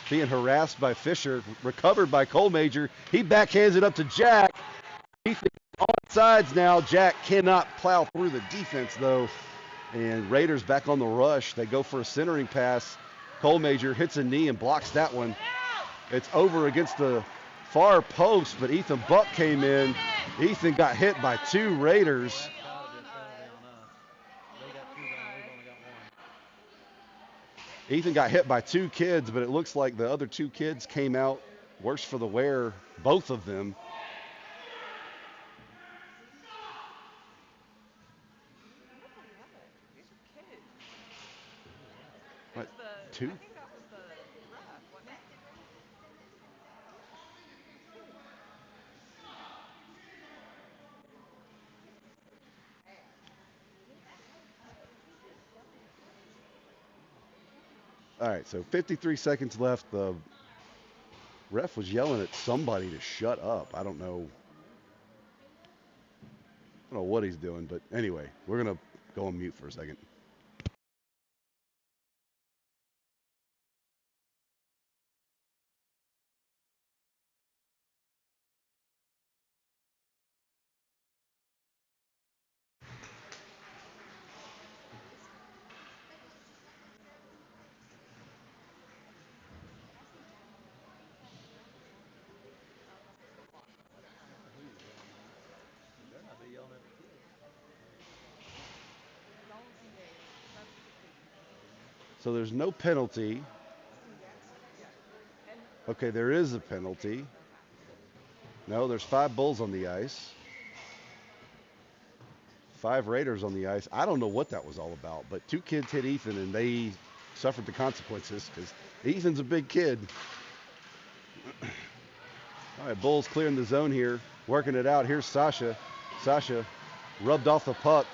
Being harassed by Fisher, recovered by Cole Major. He backhands it up to Jack. Ethan on sides now. Jack cannot plow through the defense though. And Raiders back on the rush. They go for a centering pass. Cole Major hits a knee and blocks that one. It's over against the far post, but Ethan Buck came in. Ethan got hit by two Raiders. Ethan got hit by two kids, but it looks like the other two kids came out worse for the wear, both of them. What, two? All right, so 53 seconds left. The ref was yelling at somebody to shut up. I don't know what he's doing, but anyway, we're going to go on mute for a second. So there's no penalty. Okay, there is a penalty. No, there's 5 Bulls on the ice. 5 Raiders on the ice. I don't know what that was all about, but 2 kids hit Ethan and they suffered the consequences because Ethan's a big kid. All right, Bulls clearing the zone here, working it out. Here's Sasha. Sasha rubbed off the puck.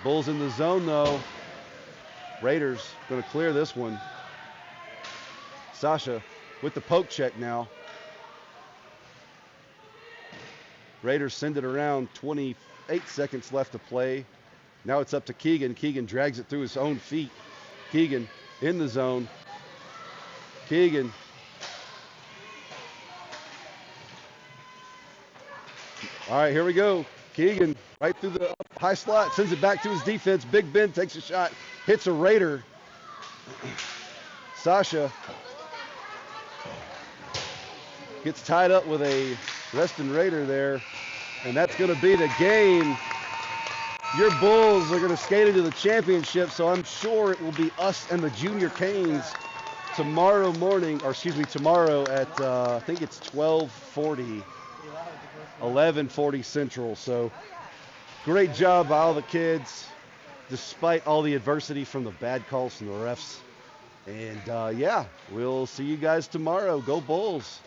Bulls in the zone though. Raiders going to clear this one. Sasha with the poke check now. Raiders send it around. 28 seconds left to play. Now it's up to Keegan. Keegan drags it through his own feet. Keegan in the zone. Keegan. All right, here we go. Keegan right through the high slot, sends it back to his defense. Big Ben takes a shot, hits a Raider. Sasha gets tied up with a Reston Raider there, and that's going to be the game. Your Bulls are going to skate into the championship, so I'm sure it will be us and the Junior Canes tomorrow morning, or excuse me, tomorrow at, I think it's 12:40. 11:40 Central. So great job by all the kids, despite all the adversity from the bad calls from the refs. And yeah, we'll see you guys tomorrow. Go Bulls.